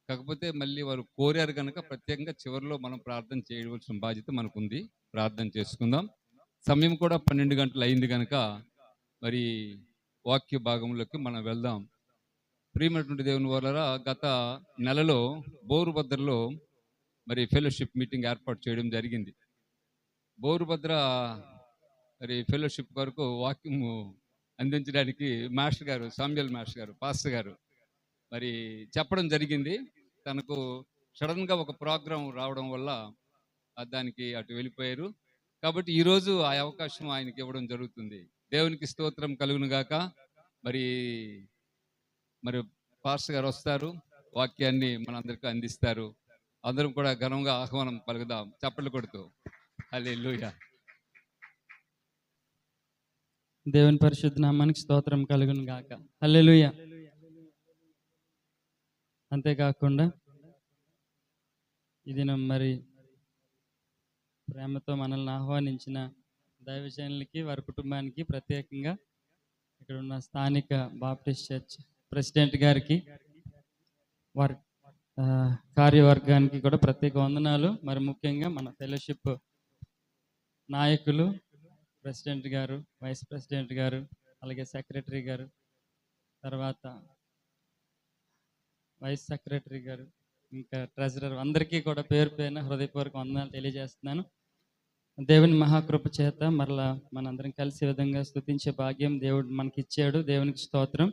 కాకపోతే మళ్ళీ వారు కోరారు కనుక ప్రత్యేకంగా చివరిలో మనం ప్రార్థన చేయవలసిన బాధ్యత మనకుంది. ప్రార్థన చేసుకుందాం. సమయం కూడా 12 గంటలు అయింది కనుక మరి వాక్య భాగంలోకి మనం వెళ్దాం. ప్రియమైనటువంటి దేవుని వల్ల గత నెలలో బోరుభద్రలో మరి ఫెలోషిప్ మీటింగ్ ఏర్పాటు చేయడం జరిగింది. బోరుభద్ర మరి ఫెలోషిప్ వరకు వాక్యము అందించడానికి మాస్టర్ గారు, సామ్యుయల్ మాస్టర్ గారు, పాస్టర్ గారు మరి చెప్పడం జరిగింది. తనకు సడన్గా ఒక ప్రోగ్రాం రావడం వల్ల దానికి అటు వెళ్ళిపోయారు. కాబట్టి ఈరోజు ఆ అవకాశం ఆయనకి ఇవ్వడం జరుగుతుంది. దేవునికి స్తోత్రం కలుగును గాక. మరి పాస్టర్ గారు వస్తారు, వాక్యాన్ని మనందరికీ అందిస్తారు. అందరం కూడా ఘనంగా ఆహ్వానం పలుకుదాం చప్పట్లు కొడుతూ. హల్లెలూయా. దేవుని పరిశుద్ధ నామానికి స్తోత్రం కలుగును గాక. హల్లెలూయా. అంతేకాకుండా ఇది మరి ప్రేమతో మనల్ని ఆహ్వానించిన దైవజనులకి, వారి కుటుంబానికి, ప్రత్యేకంగా ఇక్కడ ఉన్న స్థానిక బాప్టిస్ట్ చర్చ్ ప్రెసిడెంట్ గారికి, వారి కార్యవర్గానికి కూడా ప్రత్యేక వందనాలు. మరి ముఖ్యంగా మన ఫెలోషిప్ నాయకులు, ప్రెసిడెంట్ గారు, వైస్ ప్రెసిడెంట్ గారు, అలాగే సెక్రటరీ గారు, తర్వాత వైస్ సెక్రటరీ గారు, ఇంకా ట్రెజరర్, అందరికీ కూడా పేరు పేరున హృదయపూర్వక వందనాలు తెలియజేస్తున్నాను. దేవుని మహాకృప చేత మరలా మనందరం కలిసి విధంగా స్తుతించే భాగ్యం దేవుడు మనకి ఇచ్చాడు. దేవునికి స్తోత్రం.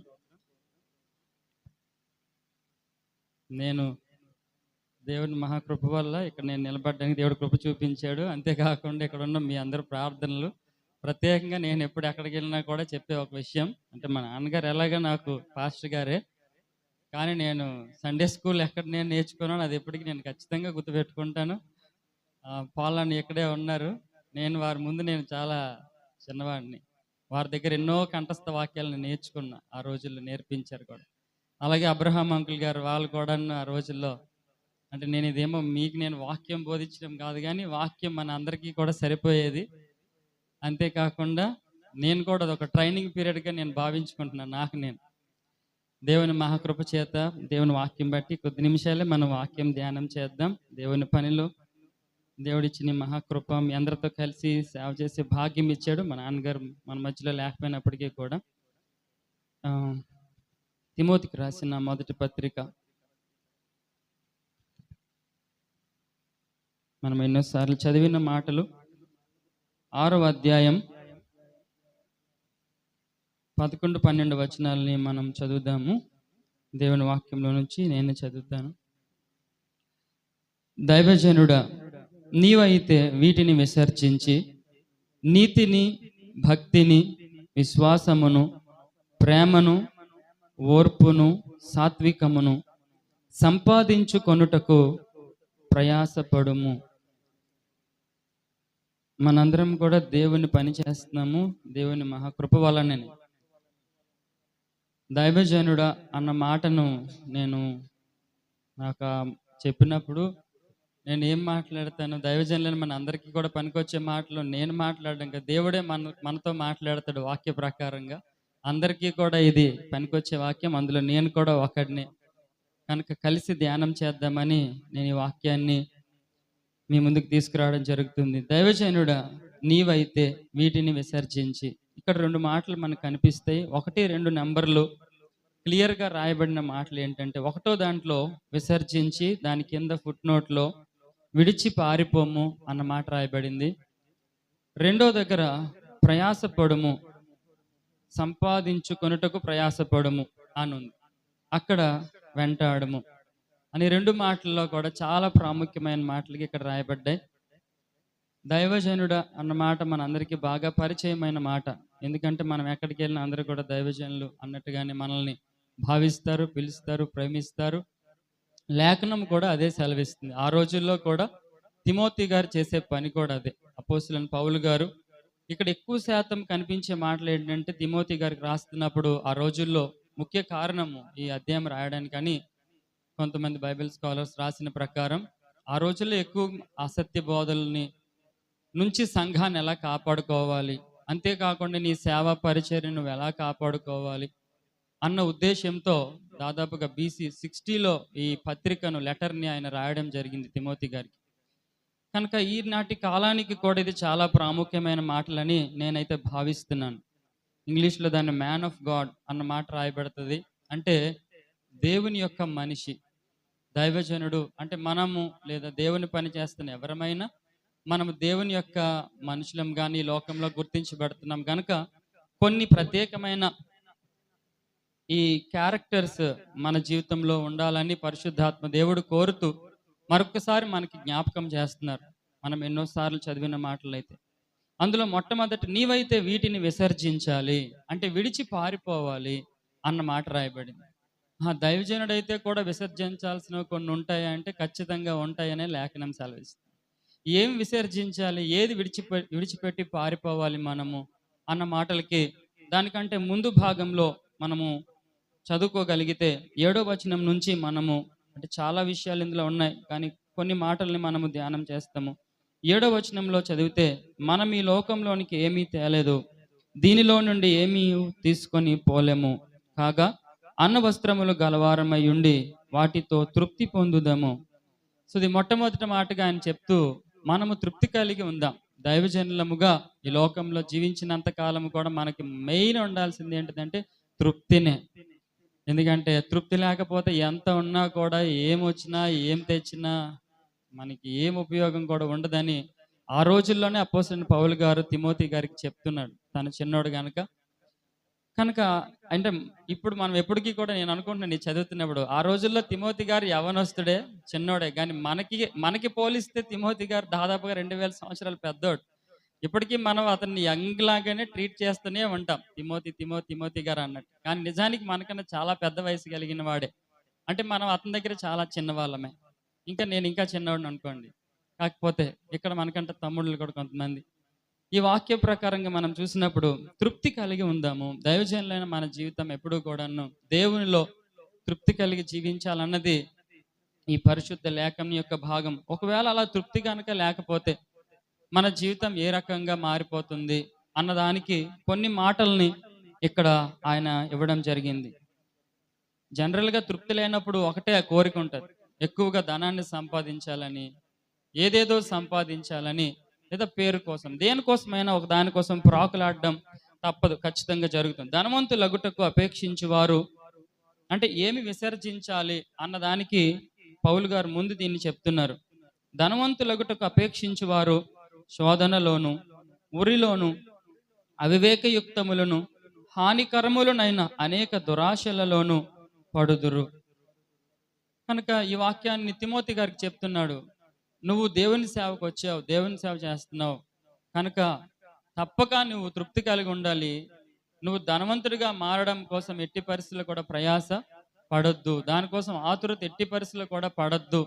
నేను దేవుని మహాకృప వల్ల ఇక్కడ నేను నిలబడడానికి దేవుడు కృప చూపించాడు. అంతేకాకుండా ఇక్కడ ఉన్న మీ అందరు ప్రార్థనలు, ప్రత్యేకంగా నేను ఎప్పుడు ఎక్కడికి వెళ్ళినా కూడా చెప్పే ఒక విషయం అంటే, మా నాన్నగారు ఎలాగా నాకు పాస్టర్ గారే, కానీ నేను సండే స్కూల్ ఎక్కడ నేను నేర్చుకున్నాను అది ఎప్పటికీ నేను ఖచ్చితంగా గుర్తుపెట్టుకుంటాను. పాలని ఇక్కడే ఉన్నారు. నేను వారి ముందు నేను చాలా చిన్నవాడిని. వారి దగ్గర ఎన్నో కంఠస్థ వాక్యాలను నేర్చుకున్నా. ఆ రోజుల్లో నేర్పించారు కూడా. అలాగే అబ్రహాం అంకుల్ గారు, వాళ్ళు కూడా ఆ రోజుల్లో అంటే నేను ఇదేమో మీకు నేను వాక్యం బోధించడం కాదు, కానీ వాక్యం మన అందరికీ కూడా సరిపోయేది. అంతేకాకుండా నేను కూడా అదొక ట్రైనింగ్ పీరియడ్గా నేను భావించుకుంటున్నాను. నాకు నేను దేవుని మహాకృప చేత దేవుని వాక్యం బట్టి కొద్ది నిమిషాలే మనం వాక్యం ధ్యానం చేద్దాం. దేవుని పనిలో దేవుడిచ్చిన మహాకృప మీ అందరితో కలిసి సేవ చేసే భాగ్యం ఇచ్చాడు. మా నాన్నగారు మన మధ్యలో లేకపోయినప్పటికీ కూడా ఆ, తిమోతికి రాసిన మొదటి పత్రిక మనం ఎన్నోసార్లు చదివిన మాటలు. 6వ అధ్యాయం 11-12 వచనాలని మనం చదువుదాము. దేవుని వాక్యంలో నుంచి నేను చదువుతాను. దైవజనుడా, నీవైతే వీటిని విసర్జించి నీతిని, భక్తిని, విశ్వాసమును, ప్రేమను, ఓర్పును, సాత్వికమును సంపాదించుకొనుటకు ప్రయాసపడుము. మనందరం కూడా దేవుని పని చేస్తున్నాము, దేవుని మహాకృప వలనే. దైవజనుడా అన్న మాటను నేను నాకు చెప్పినప్పుడు నేను ఏం మాట్లాడతాను, దైవజనులను మన అందరికీ కూడా పనికొచ్చే మాటలు నేను మాట్లాడడం కదా, దేవుడే మనతో మాట్లాడతాడు వాక్య ప్రకారంగా. అందరికీ కూడా ఇది పనికొచ్చే వాక్యం, అందులో నేను కూడా ఒకడిని కనుక కలిసి ధ్యానం చేద్దామని నేను ఈ వాక్యాన్ని మీ ముందుకు తీసుకురావడం జరుగుతుంది. దైవజనుడా, నీవైతే వీటిని విసర్జించి, ఇక్కడ 2 మాటలు మనకు కనిపిస్తాయి. 1-2 నెంబర్లు క్లియర్గా రాయబడిన మాటలు ఏంటంటే, 1వ దాంట్లో విసర్జించి, దాని కింద ఫుట్ నోట్లో విడిచి పారిపోము అన్న మాట రాయబడింది. 2వ దగ్గర ప్రయాసపడుము, సంపాదించుకొనుటకు ప్రయాసపడుము అని ఉంది. అక్కడ వెంటాడము అని 2 మాటల్లో కూడా చాలా ప్రాముఖ్యమైన మాటలకి ఇక్కడ రాయబడ్డాయి. దైవజనుడ అన్న మాట మనందరికీ బాగా పరిచయమైన మాట. ఎందుకంటే మనం ఎక్కడికి వెళ్ళినా అందరూ కూడా దైవజనులు అన్నట్టుగానే మనల్ని భావిస్తారు, పిలుస్తారు, ప్రేమిస్తారు. లేఖనం కూడా అదే సెలవిస్తుంది. ఆ రోజుల్లో కూడా తిమోతి గారు చేసే పని కూడా అదే. అపోస్తలుడైన పౌలు గారు ఇక్కడ ఎక్కువ శాతం కనిపించే మాటలు ఏంటంటే, తిమోతి గారికి రాస్తున్నప్పుడు ఆ రోజుల్లో ముఖ్య కారణము ఈ అధ్యాయం రాయడానికి అని కొంతమంది బైబిల్ స్కాలర్స్ రాసిన ప్రకారం, ఆ రోజుల్లో ఎక్కువ అసత్య బోధల్ని నుంచి సంఘాన్ని ఎలా కాపాడుకోవాలి, అంతేకాకుండా నీ సేవా పరిచర్య నువ్వు ఎలా కాపాడుకోవాలి అన్న ఉద్దేశంతో దాదాపుగా BC 60లో ఈ పత్రికను, లెటర్ని ఆయన రాయడం జరిగింది తిమోతి గారికి. కనుక ఈనాటి కాలానికి కూడా ఇది చాలా ప్రాముఖ్యమైన మాటలని నేనైతే భావిస్తున్నాను. ఇంగ్లీష్లో దాన్ని మ్యాన్ ఆఫ్ గాడ్ అన్న మాట రాయబడుతుంది. అంటే దేవుని యొక్క మనిషి, దైవజనుడు అంటే మనము, లేదా దేవుని పని చేస్తున్న ఎవరమైనా మనము దేవుని యొక్క మనుషులం కానీ ఈ లోకంలో గుర్తించబడుతున్నాం కనుక కొన్ని ప్రత్యేకమైన ఈ క్యారెక్టర్స్ మన జీవితంలో ఉండాలని పరిశుద్ధాత్మ దేవుడు కోరుతూ మరొకసారి మనకి జ్ఞాపకం చేస్తున్నారు. మనం ఎన్నోసార్లు చదివిన మాటలు అయితే అందులో మొట్టమొదటి నీవైతే వీటిని విసర్జించాలి అంటే విడిచి పారిపోవాలి అన్న మాట రాయబడింది. దైవజనుడైతే కూడా విసర్జించాల్సినవి కొన్ని ఉంటాయి అంటే ఖచ్చితంగా ఉంటాయనే లేఖనం సెలవిస్తుంది. ఏం విసర్జించాలి, ఏది విడిచిపెట్టి పారిపోవాలి మనము అన్న మాటలకి దానికంటే ముందు భాగంలో మనము చదువుకోగలిగితే 7వ వచనం నుంచి మనము, అంటే చాలా విషయాలు ఇందులో ఉన్నాయి కానీ కొన్ని మాటల్ని మనము ధ్యానం చేస్తాము. 7వ వచనంలో చదివితే, మనం ఈ లోకంలోనికి ఏమీ తేలేదు, దీనిలో నుండి ఏమీ తీసుకొని పోలేము, కాగా అన్న వస్త్రములు గలవారమై ఉండి వాటితో తృప్తి పొందుదాము. సో ఇది మొట్టమొదటి మాటగా ఆయన చెప్తూ మనము తృప్తి కలిగి ఉందాం. దైవజనులముగా ఈ లోకంలో జీవించినంత కాలము కూడా మనకి మెయిన్ ఉండాల్సింది ఏంటిదంటే తృప్తినే. ఎందుకంటే తృప్తి లేకపోతే ఎంత ఉన్నా కూడా, ఏమొచ్చినా ఏం తెచ్చినా మనకి ఏం ఉపయోగం కూడా ఉండదని ఆ రోజుల్లోనే అపోస్తలుడైన పౌలు గారు తిమోతి గారికి చెప్తున్నాడు. తను చిన్నోడు కనుక అంటే ఇప్పుడు మనం ఎప్పటికీ కూడా నేను అనుకుంటున్నాను ఈ చదువుతున్నప్పుడు, ఆ రోజుల్లో తిమోతి గారు యవనస్తుడే, చిన్నోడే, కానీ మనకి పోలిస్తే తిమోతి గారు దాదాపుగా 2000 సంవత్సరాలు పెద్దోడు. ఇప్పటికీ మనం అతన్ని యంగ్ లాగానే ట్రీట్ చేస్తూనే ఉంటాం, తిమోతి గారు అన్నట్టు. కానీ నిజానికి మనకన్నా చాలా పెద్ద వయసు కలిగిన వాడే. అంటే మనం అతని దగ్గర చాలా చిన్నవాళ్ళమే. నేను ఇంకా చిన్నవాడిని అనుకోండి. కాకపోతే ఇక్కడ మనకంటే తమ్ముళ్ళు కూడా కొంతమంది. ఈ వాక్య ప్రకారంగా మనం చూసినప్పుడు తృప్తి కలిగి ఉందాము. దైవజనులైన మన జీవితం ఎప్పుడూ కూడాను దేవునిలో తృప్తి కలిగి జీవించాలన్నది ఈ పరిశుద్ధ లేఖనం యొక్క భాగం. ఒకవేళ అలా తృప్తి కనుక లేకపోతే మన జీవితం ఏ రకంగా మారిపోతుంది అన్నదానికి కొన్ని మాటల్ని ఇక్కడ ఆయన ఇవ్వడం జరిగింది. జనరల్గా తృప్తి లేనప్పుడు ఒకటే కోరిక ఉంటుంది, ఎక్కువగా ధనాన్ని సంపాదించాలని, ఏదేదో సంపాదించాలని, లేదా పేరు కోసం, దేనికోసమైనా ఒక దానికోసం ప్రాకులాడడం, తప్పదు, ఖచ్చితంగా జరుగుతుంది. ధనవంతులగుటకు అపేక్షించువారు అంటే ఏమి విసర్జించాలి అన్నదానికి పౌలు గారు ముందు దీన్ని చెప్తున్నారు. ధనవంతులగుటకు అపేక్షించువారు శోధనలోను, ఉరిలోను, అవివేకయుక్తములను, హానికరములనైన అనేక దురాశలలోను పడుదురు. కనుక ఈ వాక్యాన్ని తిమోతి గారికి చెప్తున్నాడు. నువ్వు దేవుని సేవకు వచ్చావు, దేవుని సేవ చేస్తున్నావు కనుక తప్పక నువ్వు తృప్తి కలిగి ఉండాలి. నువ్వు ధనవంతుడిగా మారడం కోసం ఎట్టి పరిస్థితుల్లో కూడా ప్రయాస పడొద్దు, దానికోసం ఆతురత ఎట్టి పరిస్థితుల్లో కూడా పడొద్దు.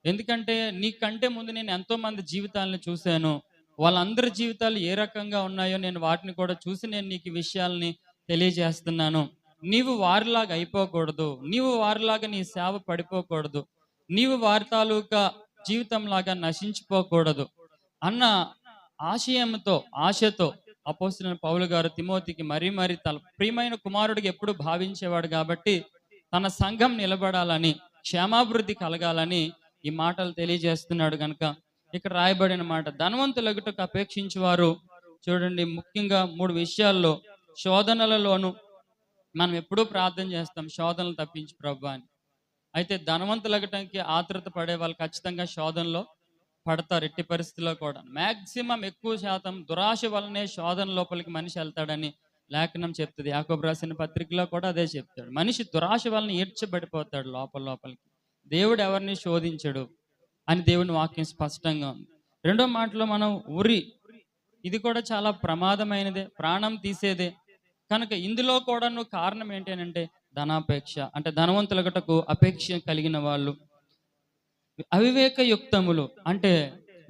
ఎందుకంటే నీకంటే ముందు నేను ఎంతో మంది జీవితాలను చూశాను, వాళ్ళందరి జీవితాలు ఏ రకంగా ఉన్నాయో నేను వాటిని కూడా చూసి నేను నీకు ఈ విషయాల్ని తెలియజేస్తున్నాను. నీవు వారిలాగా అయిపోకూడదు, నీవు వారిలాగా నీ సేవ పడిపోకూడదు, నీవు వారి తాలూకా జీవితంలాగా నశించిపోకూడదు అన్న ఆశతో అపోస్తలుడైన పౌలు గారు తిమోతికి మరీ తన ప్రియమైన కుమారుడికి ఎప్పుడు భావించేవాడు కాబట్టి తన సంఘం నిలబడాలని, క్షేమాభివృద్ధి కలగాలని ఈ మాటలు తెలియజేస్తున్నాడు. కనుక ఇక్కడ రాయబడిన మాట, ధనవంతులగుటకు అపేక్షించేవారు చూడండి, ముఖ్యంగా 3 విషయాల్లో శోధనలలోను మనం ఎప్పుడూ ప్రార్థన చేస్తాం, శోధనలు తప్పించి ప్రభు అని. అయితే ధనవంతులగటానికి ఆతృత పడే వాళ్ళు ఖచ్చితంగా శోధనలో పడతారు ఎట్టి పరిస్థితుల్లో కూడా. మ్యాక్సిమం ఎక్కువ శాతం దురాశ వల్లనే శోధన లోపలికి మనిషి వెళ్తాడని లేఖనం చెప్తుంది. యాకోబు రాసిన పత్రికలో కూడా అదే చెప్తాడు. మనిషి దురాశ వలన ఈడ్చబడిపోతాడు లోపలికి. దేవుడు ఎవరిని శోధించడు అని దేవుని వాక్యం స్పష్టంగా ఉంది. 2వ మాటలో మనం ఉరి, ఇది కూడా చాలా ప్రమాదమైనదే, ప్రాణం తీసేదే. కనుక ఇందులో కూడా కారణం ఏంటంటే ధనాపేక్ష, అంటే ధనవంతులగటకు అపేక్ష కలిగిన వాళ్ళు. అవివేకయుక్తములు అంటే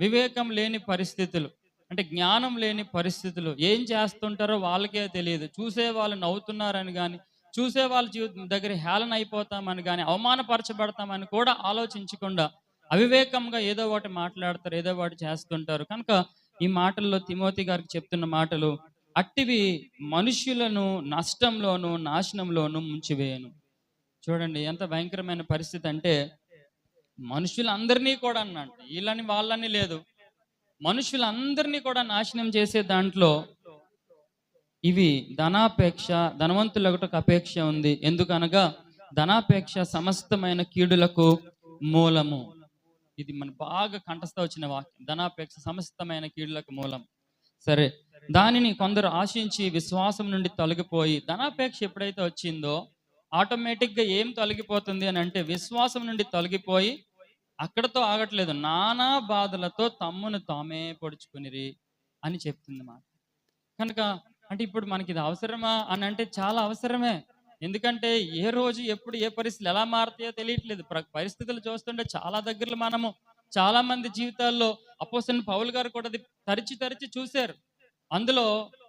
వివేకం లేని పరిస్థితులు, అంటే జ్ఞానం లేని పరిస్థితులు. ఏం చేస్తుంటారో వాళ్ళకే తెలియదు. చూసే వాళ్ళు నవ్వుతున్నారని కానీ, చూసే వాళ్ళ జీవితం దగ్గర హేళన అయిపోతామని కానీ, అవమానపరచబడతామని కూడా ఆలోచించకుండా అవివేకంగా ఏదో ఒకటి మాట్లాడతారు, ఏదో ఒకటి చేస్తుంటారు. కనుక ఈ మాటల్లో తిమోతి గారికి చెప్తున్న మాటలు, అట్టివి మనుష్యులను నష్టంలోను నాశనంలోను ముంచివేయను. చూడండి ఎంత భయంకరమైన పరిస్థితి అంటే, మనుషులందరినీ కూడా అన్నట్టు వీళ్ళని వాళ్ళని లేదు, మనుషులందరినీ కూడా నాశనం చేసే దాంట్లో ఇవి ధనాపేక్ష, ధనవంతులగుటకు అపేక్ష ఉంది. ఎందుకనగా ధనాపేక్ష సమస్తమైన కీడులకు మూలము. ఇది మన బాగా కంఠస్థ వచ్చిన వాక్యం, ధనాపేక్ష సమస్తమైన కీడులకు మూలం. సరే, దానిని కొందరు ఆశించి విశ్వాసం నుండి తొలగిపోయి, ధనాపేక్ష ఎప్పుడైతే వచ్చిందో ఆటోమేటిక్గా ఏం తొలగిపోతుంది అని అంటే విశ్వాసం నుండి తొలగిపోయి అక్కడతో ఆగట్లేదు, నానా బాధలతో తమ్మును తామే పొడుచుకునిరి అని చెప్తుంది మాట. కనుక అంటే ఇప్పుడు మనకి ఇది అవసరమా అని అంటే చాలా అవసరమే. ఎందుకంటే ఏ రోజు ఎప్పుడు ఏ పరిస్థితులు ఎలా మారుతాయో తెలియట్లేదు. పరిస్థితులు చూస్తుంటే చాలా దగ్గరలో మనము చాలా మంది జీవితాల్లో అపోస్తలుడైన పౌలు గారు కూడా అది తరిచి చూశారు. అందులో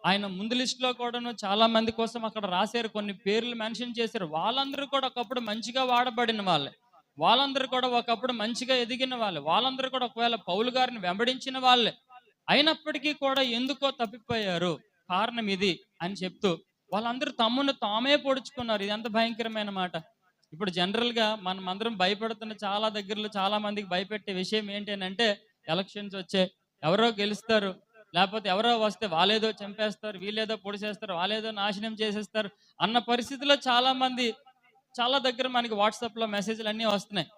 ఆయన ముందు లిస్టులో కూడాను చాలా మంది కోసం అక్కడ రాశారు, కొన్ని పేర్లు మెన్షన్ చేశారు. వాళ్ళందరూ కూడా ఒకప్పుడు మంచిగా వాడబడిన వాళ్ళే, వాళ్ళందరూ కూడా ఒకప్పుడు మంచిగా ఎదిగిన వాళ్ళే, వాళ్ళందరూ కూడా ఒకవేళ పౌలు గారిని వెంబడించిన వాళ్ళే. అయినప్పటికీ కూడా ఎందుకో తప్పిపోయారు, కారణం ఇది అని చెప్తూ వాళ్ళందరూ తమ్మును తామే పొడుచుకున్నారు. ఇది ఎంత భయంకరమైన మాట. ఇప్పుడు జనరల్ గా మనం అందరం భయపడుతున్న చాలా దగ్గరలో చాలా మందికి భయపెట్టే విషయం ఏంటి అని అంటే, ఎలక్షన్స్ వచ్చే ఎవరో గెలుస్తారు, లేకపోతే ఎవరో వస్తే వాళ్ళేదో చంపేస్తారు, వీళ్ళేదో పొడిచేస్తారు, వాళ్ళేదో నాశనం చేసేస్తారు అన్న పరిస్థితిలో చాలా మంది చాలా దగ్గర మనకి వాట్సాప్ లో మెసేజ్లు అన్నీ వస్తున్నాయి.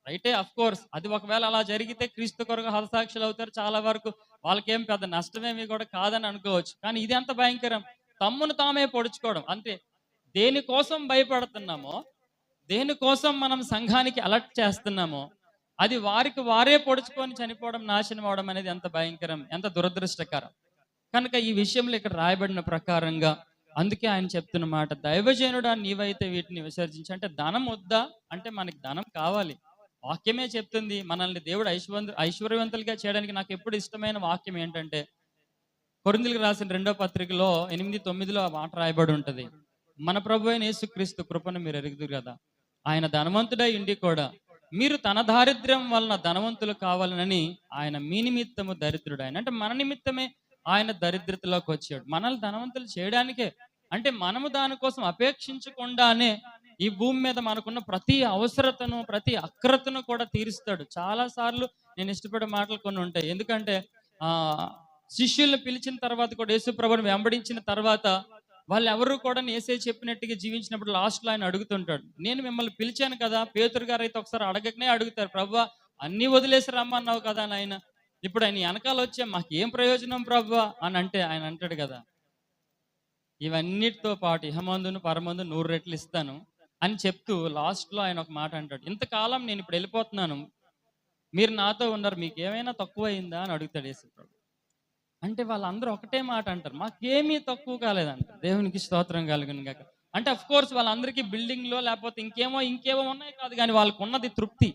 అయితే అఫ్ కోర్స్ అది ఒకవేళ అలా జరిగితే క్రీస్తు కొరకు హతసాక్షులు అవుతారు, చాలా వరకు వాళ్ళకేం పెద్ద నష్టమేమి కూడా కాదని అనుకోవచ్చు. కానీ ఇది ఎంత భయంకరం, తమ్మును తామే పొడుచుకోవడం. అంటే దేనికోసం భయపడుతున్నామో, దేనికోసం మనం సంఘానికి అలర్ట్ చేస్తున్నామో అది వారికి వారే పొడుచుకొని చనిపోవడం, నాశనం అవడం అనేది ఎంత భయంకరం, ఎంత దురదృష్టకరం. కనుక ఈ విషయంలో ఇక్కడ రాయబడిన ప్రకారంగా అందుకే ఆయన చెప్తున్న మాట, దైవజనుడా నీవైతే వీటిని విసర్జించి. అంటే ధనం వద్దా అంటే మనకి ధనం కావాలి. వాక్యమే చెప్తుంది మనల్ని దేవుడు ఐశ్వర్యవంతులుగా చేయడానికి. నాకు ఎప్పుడు ఇష్టమైన వాక్యం ఏంటంటే కొరింథీయులకు రాసిన 2వ పత్రికలో 8:9 మాట రాయబడి ఉంటది, మన ప్రభు అయిన యేసుక్రీస్తు కృపను మీరు ఎరుగుదురు కదా, ఆయన ధనవంతుడై ఉండి కూడా మీరు తన దారిద్ర్యం వలన ధనవంతులు కావాలని ఆయన మీ నిమిత్తము దరిద్రుడు. ఆయన అంటే మన నిమిత్తమే ఆయన దరిద్రతలోకి వచ్చాడు, మనల్ని ధనవంతులు చేయడానికే. అంటే మనము దానికోసం అపేక్షించకుండానే ఈ భూమి మీద మనకున్న ప్రతి అవసరతను, ప్రతి అక్రతను కూడా తీరుస్తాడు. చాలా సార్లు నేను ఇష్టపడే మాటలు కొన్ని ఉంటాయి. ఎందుకంటే శిష్యుల్ని పిలిచిన తర్వాత కూడా యేసు ప్రభువుని వెంబడించిన తర్వాత వాళ్ళు ఎవరు కూడా యేసే చెప్పినట్టుగా జీవించినప్పుడు లాస్ట్లో ఆయన అడుగుతుంటాడు, నేను మిమ్మల్ని పిలిచాను కదా. పేతురు గారు అయితే ఒకసారి అడగకనే అడుగుతారు, ప్రభువా అన్నీ వదిలేసి రమ్మన్నావు కదా నాయన, ఇప్పుడు ఆయన వెనకాల వచ్చే మాకేం ప్రయోజనం ప్రభువా అని అంటే ఆయన అంటాడు కదా, ఇవన్నిటితో పాటు ఇహమందును పరమందు 100 రెట్లు ఇస్తాను అని చెప్తూ లాస్ట్లో ఆయన ఒక మాట అంటాడు, ఇంతకాలం నేను ఇప్పుడు వెళ్ళిపోతున్నాను, మీరు నాతో ఉన్నారు, మీకు ఏమైనా తక్కువ అయిందా అని అడుగుతాడు యేసు ప్రభు. అంటే వాళ్ళందరూ ఒకటే మాట అంటారు, మాకేమీ తక్కువ కాలేదంట. దేవునికి స్తోత్రం కలుగును గాక. అంటే అఫ్ కోర్స్ వాళ్ళందరికీ బిల్డింగ్లో లేకపోతే ఇంకేమో ఉన్నాయి కాదు, కానీ వాళ్ళకు ఉన్నది తృప్తి.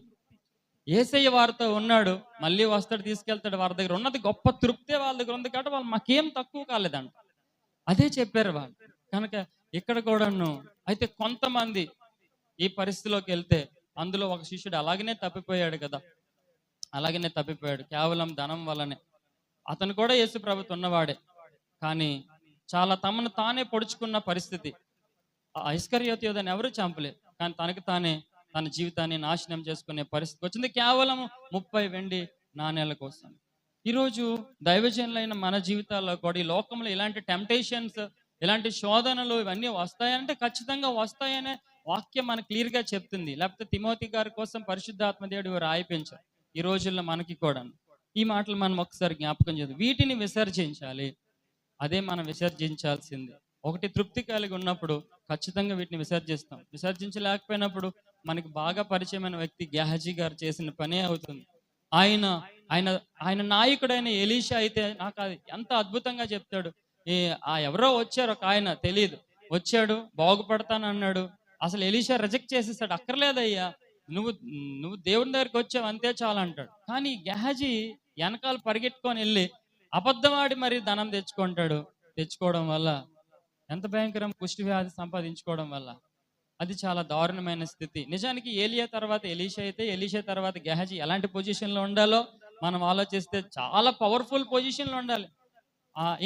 యేసయ్య వారితో ఉన్నాడు, మళ్ళీ వస్తాడు, తీసుకెళ్తాడు, వారి దగ్గర ఉన్నది గొప్ప తృప్తే వాళ్ళ దగ్గర ఉంది కాబట్టి వాళ్ళు మాకేం తక్కువ కాలేదంట. అదే చెప్పారు వాళ్ళు. కనుక ఇక్కడ కూడాను అయితే కొంతమంది ఈ పరిస్థితిలోకి వెళ్తే అందులో ఒక శిష్యుడు అలాగనే తప్పిపోయాడు కదా, అలాగనే తప్పిపోయాడు కేవలం ధనం వల్లనే. అతను కూడా యేసు ప్రభుతో ఉన్నవాడే, కానీ చాలా తమను తానే పొడుచుకున్న పరిస్థితి. ఆ ఇస్కరియోతు యోధుని ఎవరు చంపలేదు, కానీ తనకు తానే తన జీవితాన్ని నాశనం చేసుకునే పరిస్థితి వచ్చింది కేవలం 30 వెండి నాణేల కోసం. ఈరోజు దైవజనులైన మన జీవితాల్లో కూడా ఈ లోకంలో ఇలాంటి టెంప్టేషన్స్, ఇలాంటి శోధనలు ఇవన్నీ వస్తాయంటే ఖచ్చితంగా వస్తాయనే వాక్యం మనకు క్లియర్గా చెప్తుంది. లేకపోతే తిమోతి గారి కోసం పరిశుద్ధాత్మ దేవుడు రాయిపించారు. ఈ రోజుల్లో మనకి కూడా ఈ మాటలు మనం ఒకసారి జ్ఞాపకం చేద్దాం. వీటిని విసర్జించాలి, అదే మనం విసర్జించాల్సింది. ఒకటి తృప్తి కలిగి ఉన్నప్పుడు ఖచ్చితంగా వీటిని విసర్జిస్తాం. విసర్జించలేకపోయినప్పుడు మనకి బాగా పరిచయమైన వ్యక్తి గెహజీ గారు చేసిన పనే అవుతుంది. ఆయన ఆయన ఆయన నాయకుడైన ఎలీషా అయితే నాకు అది ఎంత అద్భుతంగా చెప్తాడు. ఎవరో వచ్చారు, ఒక ఆయన తెలియదు, వచ్చాడు బాగుపడతాను అన్నాడు. అసలు ఎలీషా రిజెక్ట్ చేసేసాడు, అక్కర్లేదయ్యా, నువ్వు దేవుని దగ్గరికి వచ్చావు అంతే చాలు అంటాడు. కానీ గెహజీ వెనకాల పరిగెట్టుకొని వెళ్ళి అబద్ధమాడి మరి ధనం తెచ్చుకోవడం వల్ల ఎంత భయంకరం, కుష్టి వ్యాధి సంపాదించుకోవడం వల్ల అది చాలా దారుణమైన స్థితి. నిజానికి ఏలియా తర్వాత ఎలీషా అయితే, ఎలీషా తర్వాత గెహజీ ఎలాంటి పొజిషన్లో ఉండాలో మనం ఆలోచిస్తే చాలా పవర్ఫుల్ పొజిషన్లో ఉండాలి.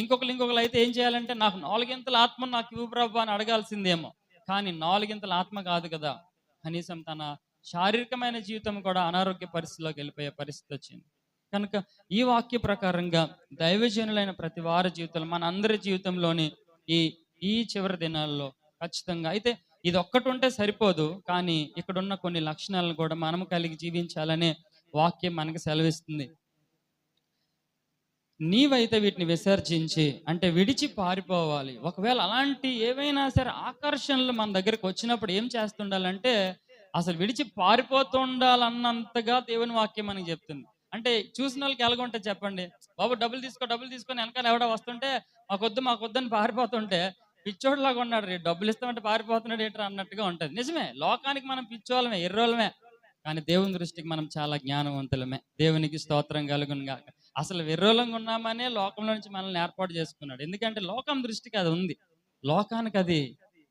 ఇంకొకరు అయితే ఏం చేయాలంటే, నాకు 4 ఇంతల ఆత్మ నాకు ఇవ్వు ప్రభు అని అడగాల్సిందేమో, కానీ 4 ఇంతల ఆత్మ కాదు కదా, కనీసం తన శారీరకమైన జీవితం కూడా అనారోగ్య పరిస్థితిలోకి వెళ్ళిపోయే పరిస్థితి వచ్చింది. కనుక ఈ వాక్య ప్రకారంగా దైవజనులైన ప్రతి వారి జీవితంలో, మన అందరి జీవితంలోని ఈ చివరి దినాల్లో ఖచ్చితంగా అయితే ఇది ఒక్కటి ఉంటే సరిపోదు, కానీ ఇక్కడ ఉన్న కొన్ని లక్షణాలను కూడా మనం కలిగి జీవించాలనే వాక్యం మనకు సెలవిస్తుంది. నీవైతే వీటిని విసర్జించి అంటే విడిచి పారిపోవాలి. ఒకవేళ అలాంటి ఏవైనా సరే ఆకర్షణలు మన దగ్గరకు వచ్చినప్పుడు ఏం చేస్తుండాలంటే అసలు విడిచి పారిపోతుండాలన్నంతగా దేవుని వాక్యం మనకి చెప్తుంది. అంటే చూసిన వాళ్ళకి ఎలాగుంటే చెప్పండి, బాబు డబ్బులు తీసుకొని వెనకాల ఎవడో వస్తుంటే మాకొద్దని పారిపోతుంటే పిచ్చోడ్లాగా ఉన్నాడు, డబ్బులు ఇస్తామంటే పారిపోతున్నాడు ఏంట్రా అన్నట్టుగా ఉంటుంది. నిజమే, లోకానికి మనం పిచ్చోళ్ళమే, ఎర్రోళ్ళమే, కానీ దేవుని దృష్టికి మనం చాలా జ్ఞానవంతులమే. దేవునికి స్తోత్రం కలుగును గాక. అసలు వెర్రోలంగా ఉన్నామనే లోకంలో నుంచి మనల్ని ఏర్పాటు చేసుకున్నాడు. ఎందుకంటే లోకం దృష్టికి అది ఉంది, లోకానికి అది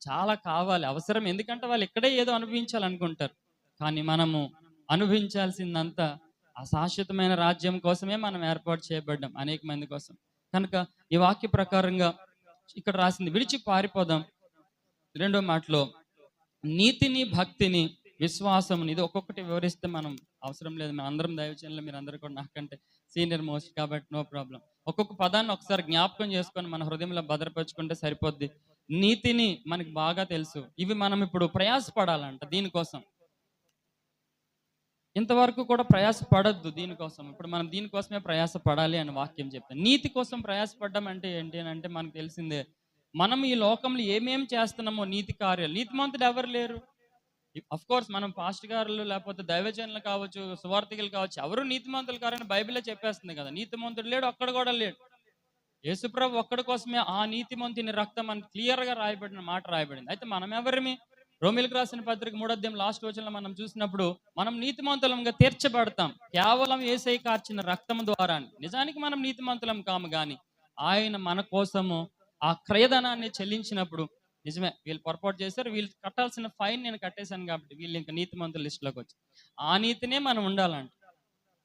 చాలా కావాలి, అవసరం. ఎందుకంటే వాళ్ళు ఇక్కడే ఏదో అనుభవించాలనుకుంటారు, కానీ మనము అనుభవించాల్సిందంతా ఆ శాశ్వతమైన రాజ్యం కోసమే మనం ఏర్పాటు చేయబడ్డాం, అనేక మంది కోసం. కనుక ఈ వాక్య ప్రకారంగా ఇక్కడ రాసింది విడిచి పారిపోదాం. 2వ మాటలో నీతిని, భక్తిని, విశ్వాసముని, ఇది ఒక్కొక్కటి వివరిస్తే మనం అవసరం లేదు, మన అందరం దైవజనులు, మీరు అందరూ కూడా నాకంటే సీనియర్ మోస్ట్ కాబట్టి నో ప్రాబ్లం. ఒక్కొక్క పదాన్ని ఒకసారి జ్ఞాపకం చేసుకొని మన హృదయంలో భద్రపరుచుకుంటే సరిపోద్ది. నీతిని మనకి బాగా తెలుసు, ఇవి మనం ఇప్పుడు ప్రయాసపడాలంట దీనికోసం. ఇంతవరకు కూడా ప్రయాసపడద్దు దీనికోసం, ఇప్పుడు మనం దీనికోసమే ప్రయాసపడాలి అని వాక్యం చెప్తాం. నీతి కోసం ప్రయాసపడడం అంటే ఏంటి అని అంటే మనకు తెలిసిందే, మనం ఈ లోకంలో ఏమేం చేస్తున్నామో నీతి కార్యాలు, నీతిమంతుడు ఎవరు లేరు. అఫ్ కోర్స్ మనం పాస్ట్ గారులు లేకపోతే దైవజనులు కావచ్చు, సువార్థికులు కావచ్చు, ఎవరు నీతిమంతులు కారని బైబిల్లో చెప్పేస్తుంది కదా. నీతిమంతుడు లేడు, ఒక్కడ కూడా లేడు. యేసుప్రభు ఒక్కడి కోసమే ఆ నీతిమంతుని రక్తం అని క్లియర్గా రాయబడిన మాట రాయబడింది. అయితే మనం ఎవరిమి? రోమిలకు రాసిన పత్రిక 3వ అధ్యాయం లాస్ట్ వచనంలో మనం చూసినప్పుడు మనం నీతిమంతులంగా తీర్చబడతాం కేవలం యేసయ్య కార్చిన రక్తం ద్వారా. నిజానికి మనం నీతిమంతులం కాము, కానీ ఆయన మన కోసము ఆ క్రయధనాన్ని చెల్లించినప్పుడు నిజమే వీళ్ళు పొరపాటు చేశారు, వీళ్ళు కట్టాల్సిన ఫైన్ నేను కట్టేశాను కాబట్టి వీళ్ళు ఇంకా నీతిమంతుల లిస్టులోకి వచ్చి ఆ నీతినే మనం ఉండాలంట.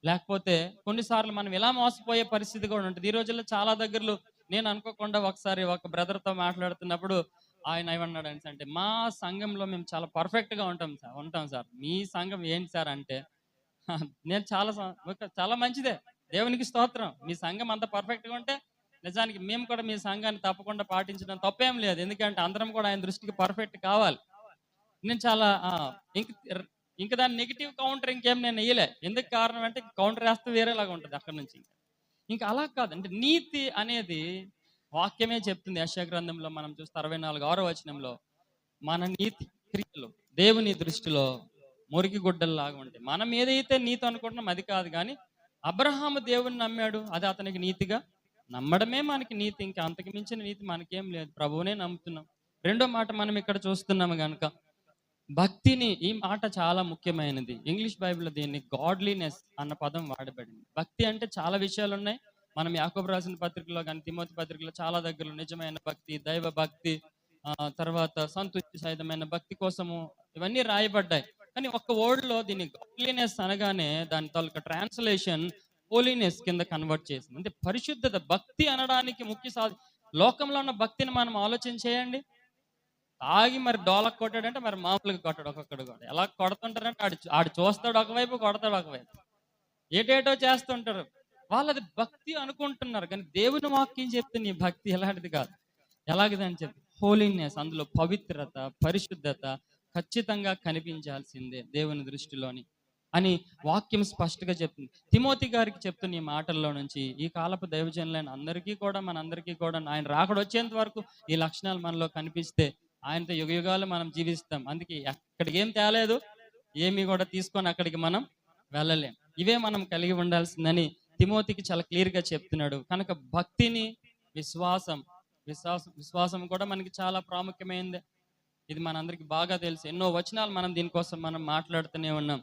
లేకపోతే కొన్నిసార్లు మనం ఇలా మోసపోయే పరిస్థితి కూడా ఉంటుంది. ఈ రోజుల్లో చాలా దగ్గరలో నేను అనుకోకుండా ఒకసారి ఒక బ్రదర్తో మాట్లాడుతున్నప్పుడు ఆయన ఏమన్నాడు అంటే, మా సంఘంలో మేము చాలా పర్ఫెక్ట్గా ఉంటాం సార్, మీ సంఘం ఏంటి సార్ అంటే, నేను చాలా మంచిదే, దేవునికి స్తోత్రం. మీ సంఘం అంత పర్ఫెక్ట్గా ఉంటే నిజానికి మేము కూడా మీ సంఘాన్ని తప్పకుండా పాటించడం తప్పేం లేదు. ఎందుకంటే అందరం కూడా ఆయన దృష్టికి పర్ఫెక్ట్ కావాలి. నేను చాలా ఇంక ఇంక దాని నెగిటివ్ కౌంటర్ ఇంకేం నేను వేయలే. ఎందుకు కారణం అంటే కౌంటర్ వేస్తే వేరేలాగా ఉంటుంది అక్కడ నుంచి. ఇంకా అలా కాదు, అంటే నీతి అనేది వాక్యమే చెప్తుంది. యెషయా గ్రంథంలో మనం చూస్తే 64వ వచనంలో మన నీతి క్రియలు దేవుని దృష్టిలో మురికి గుడ్డల్లాగా ఉంటాయి. మనం ఏదైతే నీతి అనుకుంటున్నాం అది కాదు, కానీ అబ్రహాము దేవుని నమ్మాడు, అది అతనికి నీతిగా నమ్మడమే మనకి నీతి. ఇంకా అంతకు మించిన నీతి మనకేం లేదు, ప్రభువునే నమ్ముతున్నాం. రెండో మాట మనం ఇక్కడ చూస్తున్నాము కనుక భక్తిని, ఈ మాట చాలా ముఖ్యమైనది. ఇంగ్లీష్ బైబిల్లో దీన్ని గాడ్లీనెస్ అన్న పదం వాడబడింది. భక్తి అంటే చాలా విషయాలు ఉన్నాయి. మనం యాకోబు రాసిన పత్రికలో కానీ తిమోతి పత్రికలో చాలా దగ్గరలో నిజమైన భక్తి, దైవ భక్తి, తర్వాత సంతృప్తి సహితమైన భక్తి కోసము ఇవన్నీ రాయబడ్డాయి. కానీ ఒక్క వర్డ్లో దీన్ని గాడ్లీనెస్ అనగానే దాని తాలూకా ట్రాన్స్లేషన్ హోలీనెస్ కింద కన్వర్ట్ చేసింది. అంటే పరిశుద్ధత. భక్తి అనడానికి ముఖ్య లోకంలో ఉన్న భక్తిని మనం ఆలోచన చేయండి. తాగి మరి డోలకు కొట్టాడంటే మరి మామూలుగా కొట్టాడు, ఒక్కొక్కడు కూడా ఎలా కొడుతుంటారంటే ఆడు చూస్తాడు ఒకవైపు, కొడతాడు ఒకవైపు, ఏటేటో చేస్తుంటారు. వాళ్ళది భక్తి అనుకుంటున్నారు, కానీ దేవుని వాక్యం చెప్తే నీ భక్తి ఎలాంటిది కాదు. ఎలాగదని చెప్పి హోలీనెస్, అందులో పవిత్రత, పరిశుద్ధత ఖచ్చితంగా కనిపించాల్సిందే దేవుని దృష్టిలోని అని వాక్యం స్పష్టంగా చెప్తుంది. తిమోతి గారికి చెప్తున్న ఈ మాటల్లో నుంచి ఈ కాలపు దైవజనులైన అందరికీ కూడా, మనందరికీ కూడా ఆయన రాకడ వచ్చేంత వరకు ఈ లక్షణాలు మనలో కనిపిస్తే ఆయనతో యుగయుగాలు మనం జీవిస్తాం. అందుకే అక్కడికి ఏం తేలేదు, ఏమి కూడా తీసుకొని అక్కడికి మనం వెళ్ళలేం. ఇవే మనం కలిగి ఉండాల్సిందని తిమోతికి చాలా క్లియర్గా చెప్తున్నాడు. కనుక భక్తిని, విశ్వాసం కూడా మనకి చాలా ప్రాముఖ్యమైనది. ఇది మనందరికి బాగా తెలుసు. ఎన్నో వచనాలు మనం దీనికోసం మనం మాట్లాడుతూనే ఉన్నాం.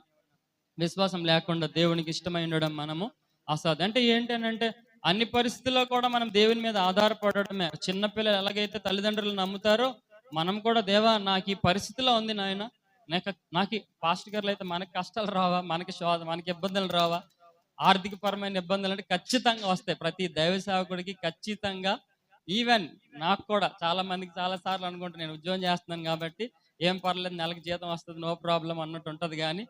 విశ్వాసం లేకుండా దేవునికి ఇష్టమై ఉండడం మనము అసాధ్యం. అంటే ఏంటంటే అన్ని పరిస్థితుల్లో కూడా మనం దేవుని మీద ఆధారపడటమే. చిన్నపిల్లలు ఎలాగైతే తల్లిదండ్రులు నమ్ముతారో మనం కూడా, దేవా నాకు ఈ పరిస్థితిలో ఉంది నాయన, నాకు పాస్టర్ గారులు అయితే మనకి కష్టాలు రావా, మనకి ఇబ్బందులు రావా, ఆర్థిక పరమైన ఇబ్బందులు అంటే ఖచ్చితంగా వస్తాయి. ప్రతి దైవ సేవకుడికి ఖచ్చితంగా. ఈవెన్ నాకు కూడా చాలా మందికి చాలా సార్లు అనుకుంటా, నేను ఉద్యోగం చేస్తున్నాను కాబట్టి ఏం పర్లేదు, నెలకి జీతం వస్తుంది, నో ప్రాబ్లం అన్నట్టు ఉంటుంది. కానీ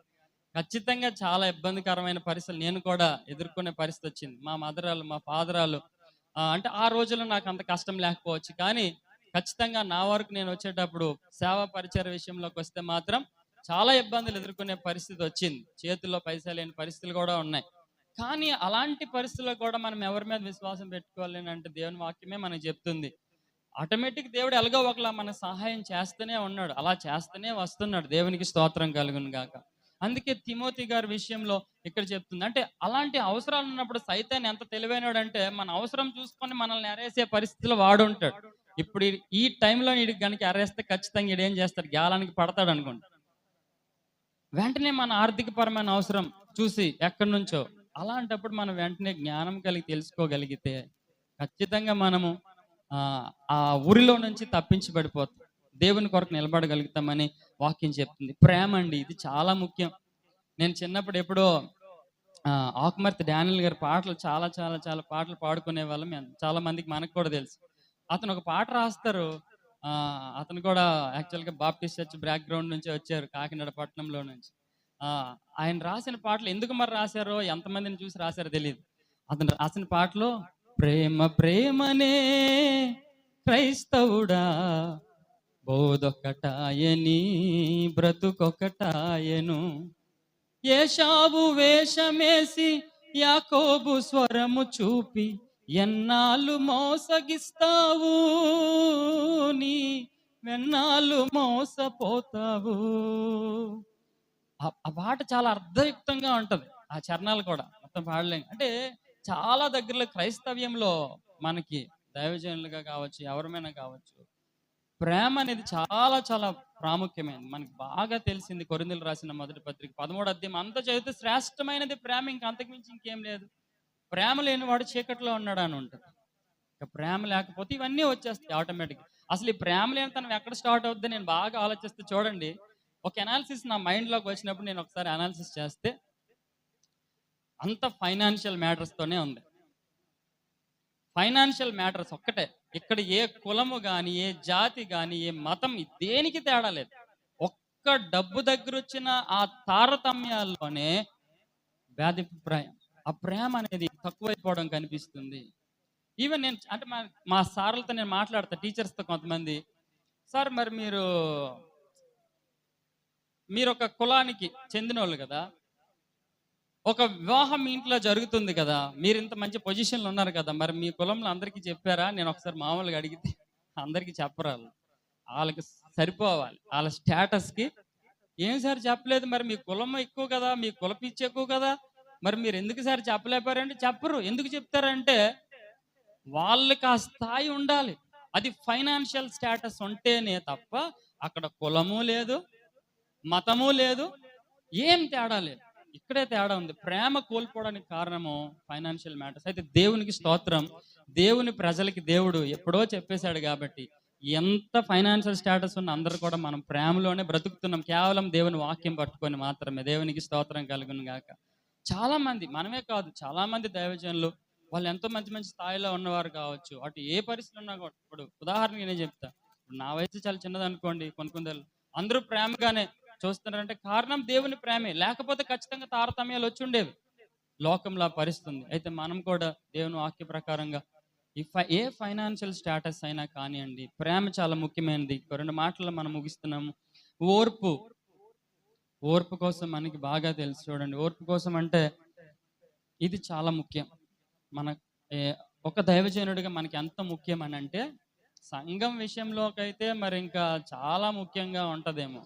ఖచ్చితంగా చాలా ఇబ్బందికరమైన పరిస్థితులు నేను కూడా ఎదుర్కొనే పరిస్థితి వచ్చింది. మా మదరాలు, మా ఫాదరాలు అంటే ఆ రోజుల్లో నాకు అంత కష్టం లేకపోవచ్చు, కానీ ఖచ్చితంగా నా వరకు నేను వచ్చేటప్పుడు సేవా పరిచయ విషయంలోకి వస్తే మాత్రం చాలా ఇబ్బందులు ఎదుర్కొనే పరిస్థితి వచ్చింది. చేతుల్లో పైసలు లేని పరిస్థితులు కూడా ఉన్నాయి. కానీ అలాంటి పరిస్థితుల్లో కూడా మనం ఎవరి మీద విశ్వాసం పెట్టుకోవాలి అంటే దేవుని వాక్యమే మనకు చెప్తుంది. ఆటోమేటిక్ దేవుడు ఎలాగో ఒకలా మన సహాయం చేస్తూనే ఉన్నాడు, అలా చేస్తూనే వస్తున్నాడు. దేవునికి స్తోత్రం కలుగును గాక. అందుకే తిమోతి గారి విషయంలో ఇక్కడ చెప్తుంది. అంటే అలాంటి అవసరాలు ఉన్నప్పుడు సైతాన్ ఎంత తెలివైనడు అంటే మన అవసరం చూసుకొని మనల్ని ఎరేసే పరిస్థితిలో వాడు ఉంటాడు. ఇప్పుడు ఈ టైంలో వీడికి కనుక ఎరేస్తే ఖచ్చితంగా వీడు ఏం చేస్తాడు, గాలానికి పడతాడు అనుకోండి. వెంటనే మన ఆర్థిక పరమైన అవసరం చూసి ఎక్కడి నుంచో, అలాంటప్పుడు మనం వెంటనే జ్ఞానం కలిగి తెలుసుకోగలిగితే ఖచ్చితంగా మనము ఆ ఊరిలో నుంచి తప్పించబడిపోతాం, దేవుని కొరకు నిలబడగలుగుతామని వాక్యం చెప్తుంది. ప్రేమ అండి, ఇది చాలా ముఖ్యం. నేను చిన్నప్పుడు ఎప్పుడో ఆకుమర్తి డానియల్ గారి పాటలు చాలా చాలా చాలా పాటలు పాడుకునే వాళ్ళం. చాలా మందికి మనకు కూడా తెలుసు. అతను ఒక పాట రాస్తారు. అతను కూడా యాక్చువల్గా బాప్టిస్ట్ చర్చ్ బ్యాక్గ్రౌండ్ నుంచి వచ్చారు, కాకినాడ పట్టణంలో నుంచి. ఆయన రాసిన పాటలు ఎందుకు మరి రాశారో, ఎంతమందిని చూసి రాశారో తెలియదు. అతను రాసిన పాటలో ప్రేమ ప్రేమనే క్రైస్తవుడా, బోధొక్కటాయని బ్రతుకొకటాయను, ఏషావు వేషమేసి యాకోబు స్వరము చూపి ఎన్నాళ్ళు మోసగిస్తావు, నీ వెన్నాళ్ళు మోసపోతావు. ఆ పాట చాలా అర్థయుక్తంగా ఉంటది. ఆ చరణాలు కూడా మొత్తం పాడలేం. అంటే చాలా దగ్గరలో క్రైస్తవ్యంలో మనకి దైవజనులుగా కావచ్చు, ఎవరమైనా కావచ్చు, ప్రేమ అనేది చాలా చాలా ప్రాముఖ్యమైనది. మనకి బాగా తెలిసింది కొరింథీయులకు రాసిన మొదటి పత్రిక 13వ అధ్యాయం అంతా చదివితే శ్రేష్టమైనది ప్రేమ, ఇంకా అంతకుమించి ఇంకేం లేదు. ప్రేమ లేనివాడు చీకట్లో ఉన్నాడు అని ఉంటుంది. ఇక ప్రేమ లేకపోతే ఇవన్నీ వచ్చేస్తాయి ఆటోమేటిక్గా. అసలు ఈ ప్రేమ లేనితనం ఎక్కడ స్టార్ట్ అవుద్ది నేను బాగా ఆలోచిస్తే చూడండి, ఒక అనాలిసిస్ నా మైండ్లోకి వచ్చినప్పుడు నేను ఒకసారి అనాలిసిస్ చేస్తే అంత ఫైనాన్షియల్ మ్యాటర్స్తోనే ఉంది. ఫైనాన్షియల్ మ్యాటర్స్ ఒక్కటే. ఇక్కడ ఏ కులము కానీ, ఏ జాతి కానీ, ఏ మతం, దేనికి తేడా లేదు. ఒక్క డబ్బు దగ్గర వచ్చిన ఆ తారతమ్యాల్లోనే భేదాభిప్రాయం, ఆ ప్రేమ అనేది తక్కువైపోవడం కనిపిస్తుంది. ఈవెన్ నేను అంటే మా సార్లతో నేను మాట్లాడతా, టీచర్స్తో కొంతమంది, సార్ మరి మీరు ఒక కులానికి చెందిన వాళ్ళు కదా, ఒక వివాహం మీ ఇంట్లో జరుగుతుంది కదా, మీరు ఇంత మంచి పొజిషన్లో ఉన్నారు కదా, మరి మీ కులంలో అందరికీ చెప్పారా? నేను ఒకసారి మామూలుగా అడిగితే అందరికీ చెప్పరాలు, వాళ్ళకి సరిపోవాలి వాళ్ళ స్టేటస్కి. ఏం సార్ చెప్పలేదు, మరి మీ కులం ఎక్కువ కదా, మీ కుల పిచ్చి ఎక్కువ కదా, మరి మీరు ఎందుకు సార్ చెప్పలేపారంటే చెప్పరు. ఎందుకు చెప్తారంటే వాళ్ళకి ఆ స్థాయి ఉండాలి. అది ఫైనాన్షియల్ స్టేటస్ ఉంటేనే తప్ప అక్కడ కులము లేదు, మతము లేదు, ఏం తేడా లేదు. ఇక్కడే తేడా ఉంది. ప్రేమ కోల్పోవడానికి కారణము ఫైనాన్షియల్ మ్యాటర్స్. అయితే దేవునికి స్తోత్రం, దేవుని ప్రజలకి దేవుడు ఎప్పుడో చెప్పేశాడు కాబట్టి ఎంత ఫైనాన్షియల్ స్టేటస్ ఉన్న అందరూ కూడా మనం ప్రేమలోనే బ్రతుకుతున్నాం, కేవలం దేవుని వాక్యం పట్టుకొని మాత్రమే. దేవునికి స్తోత్రం కలుగును గాక. చాలా మంది, మనమే కాదు, చాలా మంది దైవజనులు వాళ్ళు ఎంతో మంచి మంచి స్థాయిలో ఉన్నవారు కావచ్చు, అటు ఏ పరిస్థితులు ఉన్నా కూడా. ఇప్పుడు ఉదాహరణకి నేను చెప్తా, నా వయసు చాలా చిన్నది అనుకోండి, కొన్ని అందరూ ప్రేమగానే చూస్తున్నారంటే కారణం దేవుని ప్రేమే, లేకపోతే ఖచ్చితంగా తారతమ్యాలు వచ్చి ఉండేవి, లోకంలో పరిస్థితుంది. అయితే మనం కూడా దేవుని వాక్య ప్రకారంగా ఏ ఫైనాన్షియల్ స్టేటస్ అయినా కానివ్వండి, ప్రేమ చాలా ముఖ్యమైనది. 2 మాటలు మనం ముగిస్తున్నాము. ఓర్పు కోసం మనకి బాగా తెలుసు. చూడండి, ఓర్పు కోసం అంటే ఇది చాలా ముఖ్యం. మన ఒక దైవజనుడిగా మనకి ఎంత ముఖ్యం అని అంటే, సంఘం విషయంలోకైతే మరి ఇంకా చాలా ముఖ్యంగా ఉంటదేమో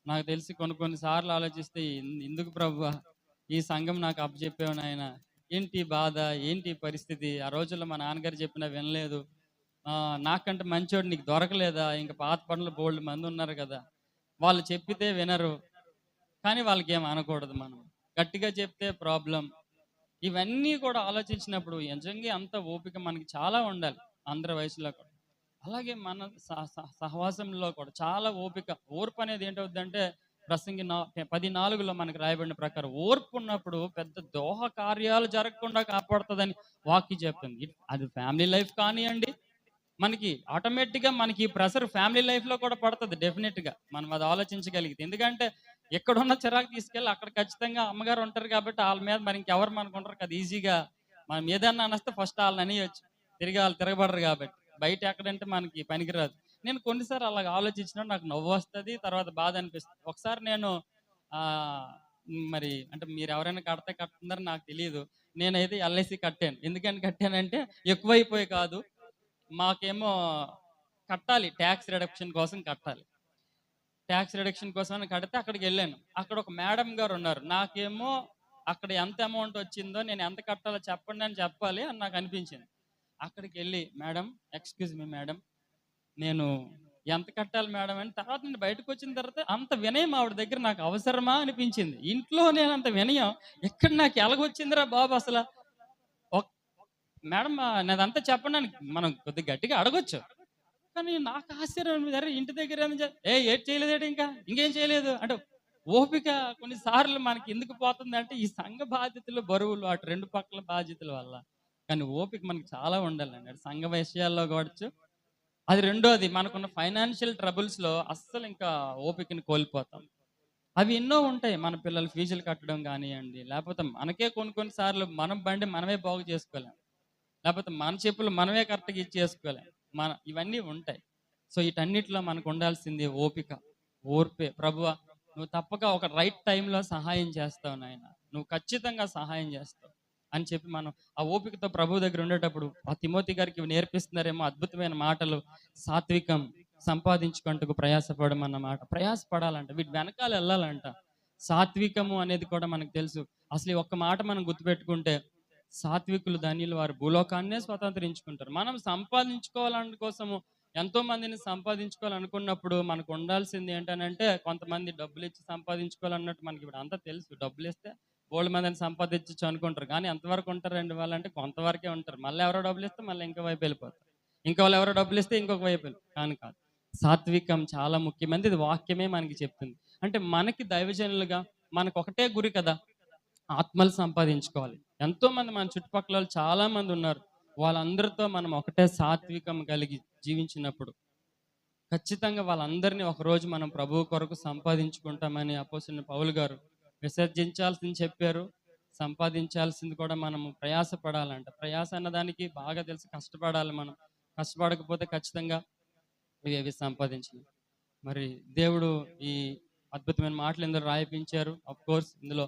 నాకు తెలిసి. కొన్ని సార్లు ఆలోచిస్తే, ఎందుకు ప్రభువా ఈ సంఘం నాకు అప్పచెప్పావు నాయన, ఏంటి బాధ, ఏంటి పరిస్థితి, ఆ రోజుల్లో మా నాన్నగారు చెప్పినా వినలేదు, నాకంటే మంచోడు నీకు దొరకలేదా, ఇంకా పాత పనులు బోల్డ్ మంది ఉన్నారు కదా, వాళ్ళు చెప్పితే వినరు, కానీ వాళ్ళకి ఏం అనకూడదు, మనం గట్టిగా చెప్తే ప్రాబ్లం. ఇవన్నీ కూడా ఆలోచించినప్పుడు నిజంగా అంత ఓపిక మనకి చాలా ఉండాలి అందరి వయసులో కూడా. అలాగే మన సహవాసంలో కూడా చాలా ఓపిక, ఓర్పు అనేది ఏంటవుద్దంటే ప్రసంగి 10:4 మనకు రాయబడిన ప్రకారం ఓర్పు ఉన్నప్పుడు పెద్ద దోహ కార్యాలు జరగకుండా కాపాడుతుందని వాక్యం చెప్తుంది. అది ఫ్యామిలీ లైఫ్ కానివ్వండి, మనకి ఆటోమేటిక్గా మనకి ప్రెషర్ ఫ్యామిలీ లైఫ్లో కూడా పడుతుంది డెఫినెట్గా, మనం అది ఆలోచించగలిగితే. ఎందుకంటే ఎక్కడున్న చిరాకు తీసుకెళ్ళి అక్కడ ఖచ్చితంగా అమ్మగారు ఉంటారు కాబట్టి వాళ్ళ మీద మరి ఇంకెవరు మనకుంటారు కదా, ఈజీగా మనం ఏదన్నా అనిస్తే ఫస్ట్ వాళ్ళని అనేయచ్చు, తిరిగి వాళ్ళు తిరగబడరు కాబట్టి. బయట ఎక్కడంటే మనకి పనికిరాదు. నేను కొన్నిసార్లు అలాగ ఆలోచించినా నాకు నవ్వు వస్తుంది, తర్వాత బాధ అనిపిస్తుంది. ఒకసారి నేను మరి అంటే మీరు ఎవరైనా కడుతున్నారో నాకు తెలియదు, నేనైతే ఎల్ఐసి కట్టాను. ఎందుకని కట్టానంటే ఎక్కువైపోయి కాదు, మాకేమో కట్టాలి, ట్యాక్స్ రిడక్షన్ కోసం కట్టాలి. ట్యాక్స్ రిడక్షన్ కోసం కడితే అక్కడికి వెళ్ళాను. అక్కడ ఒక మేడం గారు ఉన్నారు, నాకేమో అక్కడ ఎంత అమౌంట్ వచ్చిందో నేను ఎంత కట్టాలో చెప్పండి అని చెప్పాలి అని నాకు అనిపించింది. అక్కడికి వెళ్ళి, మేడం ఎక్స్క్యూజ్ మీ మేడం, నేను ఎంత కట్టాలి మేడం అని. తర్వాత నేను బయటకు వచ్చిన తర్వాత అంత వినయం ఆవిడ దగ్గర నాకు అవసరమా అనిపించింది. ఇంట్లో నేను అంత వినయం ఎక్కడ నాకు ఎలాగొచ్చిందిరా బాబు అసలు. మేడం నాదంతా చెప్పండి అని మనం కొద్దిగా గట్టిగా అడగొచ్చు, కానీ నాకు ఆశ్చర్యం, ఇంటి దగ్గర ఏం చేయలేదు, ఇంకేం చేయలేదు అంటే ఓపిక కొన్నిసార్లు మనకి ఎందుకు పోతుంది అంటే ఈ సంఘ బాధ్యతలు, బరువులు, అటు 2 పక్కల బాధ్యతల వల్ల. కానీ ఓపిక మనకి చాలా ఉండాలండి, సంఘ విషయాల్లో కావచ్చు. అది రెండోది, మనకున్న ఫైనాన్షియల్ ట్రబుల్స్లో అస్సలు ఇంకా ఓపికని కోల్పోతాం. అవి ఎన్నో ఉంటాయి, మన పిల్లల ఫీజులు కట్టడం కానివ్వండి, లేకపోతే మనకే కొన్నిసార్లు మనం బండి మనమే బాగు చేసుకోలేం, లేకపోతే మన చెప్పులు మనమే కరెక్ట్గా ఇచ్చేసుకోలేం, ఇవన్నీ ఉంటాయి. సో వీటన్నిటిలో మనకు ఉండాల్సింది ఓపిక, ఓర్పే. ప్రభువా నువ్వు తప్పక ఒక రైట్ టైంలో సహాయం చేస్తావు నాయన, నువ్వు ఖచ్చితంగా సహాయం చేస్తావు అని చెప్పి మనం ఆ ఓపికతో ప్రభు దగ్గర ఉండేటప్పుడు, ఆ తిమోతి గారికి నేర్పిస్తున్నారేమో అద్భుతమైన మాటలు. సాత్వికం సంపాదించుకుంటూ ప్రయాసపడమన్న మాట. ప్రయాసపడాలంట, వీటి వెనకాల వెళ్ళాలంట. సాత్వికము అనేది కూడా మనకు తెలుసు. అసలు ఒక్క మాట మనం గుర్తుపెట్టుకుంటే, సాత్వికులు ధన్యులు, వారు భూలోకాన్నే స్వతంత్రించుకుంటారు. మనం సంపాదించుకోవాలని కోసము ఎంతో మందిని సంపాదించుకోవాలనుకున్నప్పుడు మనకు ఉండాల్సింది ఏంటనంటే, కొంతమంది డబ్బులు ఇచ్చి సంపాదించుకోవాలన్నట్టు మనకి ఇప్పుడు అంతా తెలుసు. డబ్బులు ఇస్తే బోల్డ్ మందిని సంపాదించచ్చు అనుకుంటారు, కానీ ఎంతవరకు ఉంటారండి వాళ్ళంటే కొంతవరకే ఉంటారు. మళ్ళీ ఎవరో డబ్బులు ఇస్తే మళ్ళీ ఇంకో వైపు వెళ్ళిపోతారు, ఇంకా వాళ్ళు ఎవరో డబ్బులు ఇస్తే ఇంకొక వైపు కానీ కాదు. సాత్వికం చాలా ముఖ్యమైనది, ఇది వాక్యమే మనకి చెప్తుంది. అంటే మనకి దైవజనులుగా మనకు ఒకటే గురి కదా, ఆత్మలు సంపాదించుకోవాలి. ఎంతో మంది మన చుట్టుపక్కల చాలా మంది ఉన్నారు, వాళ్ళందరితో మనం ఒకటే సాత్వికం కలిగి జీవించినప్పుడు ఖచ్చితంగా వాళ్ళందరినీ ఒకరోజు మనం ప్రభువు కొరకు సంపాదించుకుంటామని అపోస్తలుడైన పౌలు గారు విసర్జించాల్సింది చెప్పారు, సంపాదించాల్సింది కూడా మనము ప్రయాసపడాలంట. ప్రయాస అన్నదానికి బాగా తెలుసు, కష్టపడాలి మనం. కష్టపడకపోతే ఖచ్చితంగా ఇవి సంపాదించలేం. మరి దేవుడు ఈ అద్భుతమైన మాటలు ఇందులో రాయిపించారు. ఆఫ్ కోర్స్ ఇందులో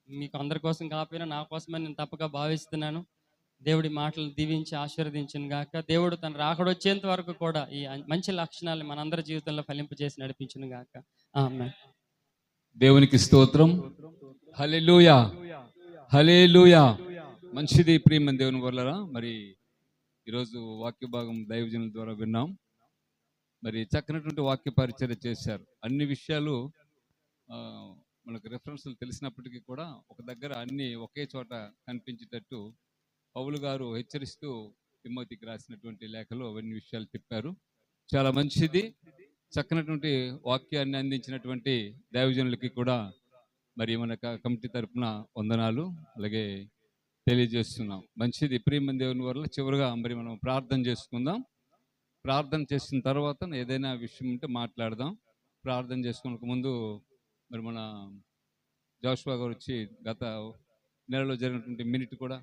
మీకు అందరి కోసం కాకపోయినా నా కోసమే నేను తప్పక భావిస్తున్నాను. దేవుడి మాటలు దీవించి ఆశీర్వదించిన గాక. దేవుడు తన రాకడొచ్చేంత వరకు కూడా ఈ మంచి లక్షణాలను మనందరి జీవితంలో ఫలింపజేసి నడిపించిన గాక. ఆమేన్. దేవునికి స్తోత్రం. హల్లెలూయా, హల్లెలూయా. మంచిది ప్రియమైన దేవుని వల్లరా. మరి ఈరోజు వాక్య భాగం దైవజనుల ద్వారా విన్నాం. మరి చక్కనటువంటి వాక్య పరిచర్య చేశారు. అన్ని విషయాలు మనకు రెఫరెన్స్లు తెలిసినప్పటికీ కూడా ఒక దగ్గర అన్ని ఒకే చోట కనిపించేటట్టు పౌలు గారు హెచ్చరిస్తూ తిమోతికి రాసినటువంటి లేఖలో అవన్నీ విషయాలు చెప్పారు. చాలా మంచిది. చక్కనటువంటి వాక్యాన్ని అందించినటువంటి దైవజనులకి కూడా మరి మన కమిటీ తరఫున వందనాలు అలాగే తెలియజేస్తున్నాం. మంచిది ప్రియమైన దేవుని వల్ల. చివరిగా మరి మనం ప్రార్థన చేసుకుందాం. ప్రార్థన చేసిన తర్వాత ఏదైనా విషయం ఉంటే మాట్లాడదాం. ప్రార్థన చేసుకునే ముందు మరి మన జోషువా గారు వచ్చి గత నెలలో జరిగినటువంటి మినిట్ కూడా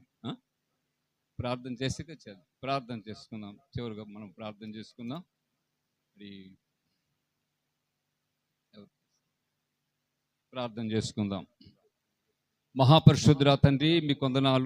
ప్రార్థన చేసి చేద్దాం. ప్రార్థన చేసుకుందాం. చివరిగా మనం ప్రార్థన చేసుకుందాం. మరి ప్రార్థన చేసుకుందాం. మహాపరిశుద్ధుడా తండ్రి, మీ వందనాలు.